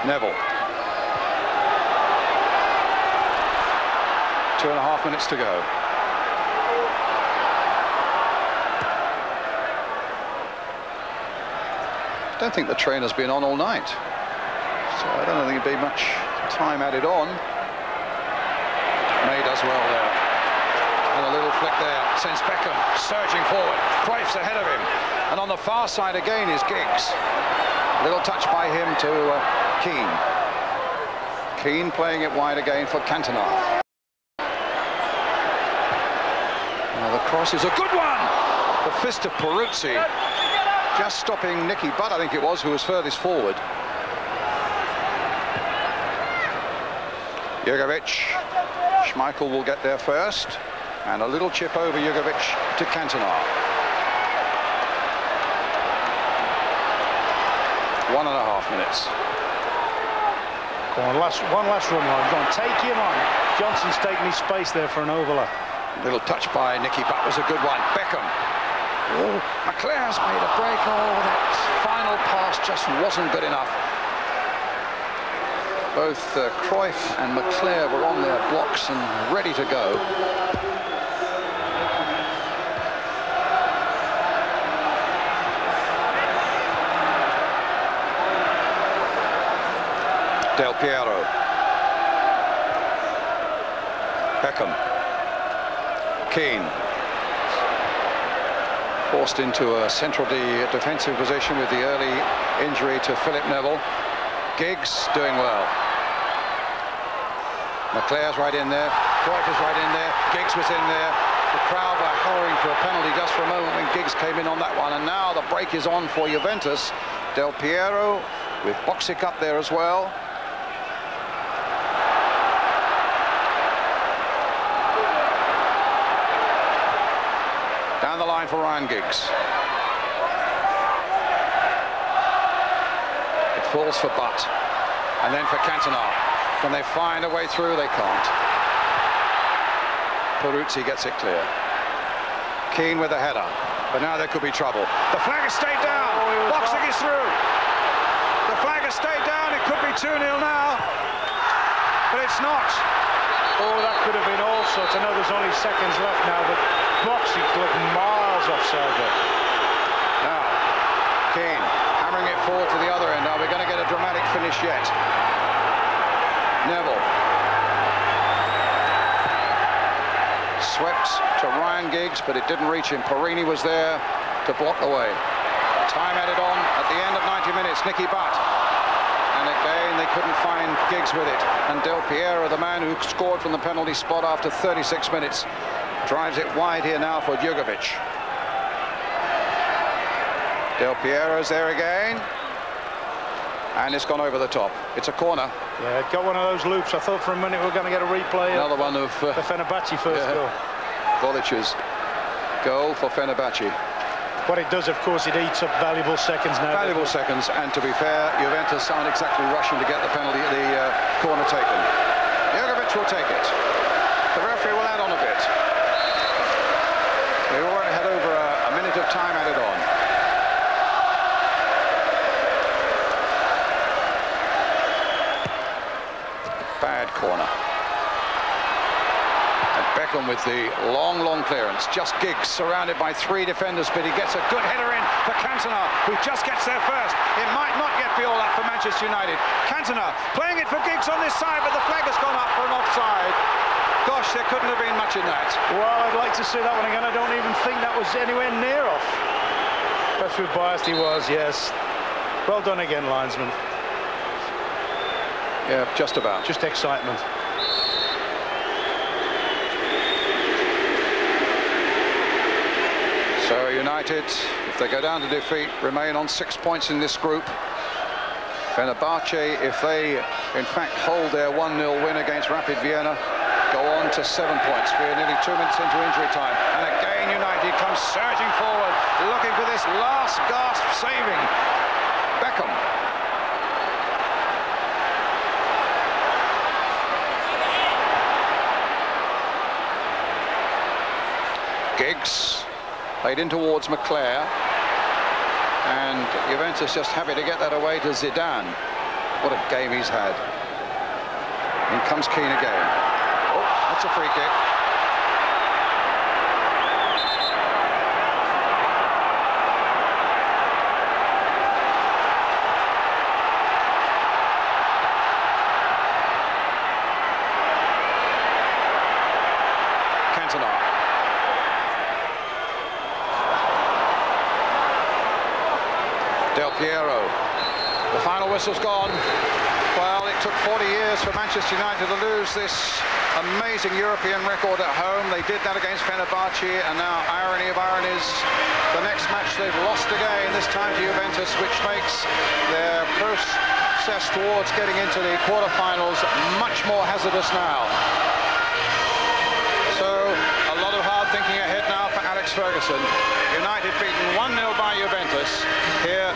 Neville. 2.5 minutes to go. I don't think the trainer's been on all night, so I don't think there'd be much time added on. May does well there. And a little flick there sends Beckham surging forward. Cruyff's ahead of him. And on the far side again is Giggs. A little touch by him to Keane. Keane playing it wide again for Cantona. Now the cross is a good one. The fist of Peruzzi. Just stopping Nicky Butt, I think it was, who was furthest forward. Jugovic. Schmeichel will get there first. And a little chip over Jugovic to Cantona. 1.5 minutes. Go on, one last run line. Go on, take him on. Johnson's taking his space there for an overlap. Little touch by Nicky Butt was a good one. Beckham. Oh, McClare's made a break. Oh, that final pass just wasn't good enough. Both Cruyff and McClare were on their blocks and ready to go. Del Piero. Beckham. Keane. Forced into a central defensive position with the early injury to Philip Neville. Giggs doing well. McClare's right in there. Cruyff is right in there. Giggs was in there. The crowd were hurrying for a penalty just for a moment when Giggs came in on that one. And now the break is on for Juventus. Del Piero with Boxic up there as well. Down the line for Ryan Giggs. It falls for Butt. And then for Cantona. Can they find a way through? They can't. Peruzzi gets it clear. Keane with a header. But now there could be trouble. The flag has stayed down. Boxic is through. The flag has stayed down. It could be 2-0 now. But it's not. Oh, that could have been all sorts. I know there's only seconds left now, but Boxic looked miles offside there. Now, Keane hammering it forward to the other end. Are we going to get a dramatic finish yet? Neville. Swept to Ryan Giggs, but it didn't reach him. Perini was there to block the way. Time added on at the end of 90 minutes. Nicky Butt. And again, they couldn't find Giggs with it. And Del Piero, the man who scored from the penalty spot after 36 minutes, drives it wide here now for Jugovic. Del Piero's there again. And it's gone over the top. It's a corner. Yeah, it got one of those loops. I thought for a minute we were going to get a replay. Another one of the Fenerbahce first goal. Volic's goal for Fenerbahce. What it does, of course, it eats up valuable seconds now. Valuable seconds, and to be fair, Juventus aren't exactly rushing to get the penalty, the corner taken. Jugovic will take it. The referee will add on a bit. We already had over a minute of time added on. Bad corner. And Beckham with the long clearance. Just Giggs surrounded by 3 defenders, but he gets a good header in for Cantona, who just gets there first. It might not yet be all up for Manchester United. Cantona playing it for Giggs on this side, but the flag has gone up for an offside. Gosh, there couldn't have been much in that. Well, I'd like to see that one again. I don't even think that was anywhere near off. That's who biased he was, yes. Well done again, linesman. Yeah, just about. Just excitement. So United, if they go down to defeat, remain on 6 points in this group. Fenerbahce, if they in fact hold their 1-0 win against Rapid Vienna, go on to 7 points. We are nearly 2 minutes into injury time. And again, United comes surging forward, looking for this last gasp saving. Beckham. Giggs played in towards McClare, and Juventus just happy to get that away to Zidane. What a game he's had. In comes Keane again. Oh, that's a free kick. Del Piero. The final whistle's gone. Well, it took 40 years for Manchester United to lose this amazing European record at home. They did that against Fenerbahce, and now, irony of ironies, the next match they've lost again, this time to Juventus, which makes their process towards getting into the quarterfinals much more hazardous now. So, a lot of hard thinking ahead now for Alex Ferguson. United beaten 1-0 by Juventus here.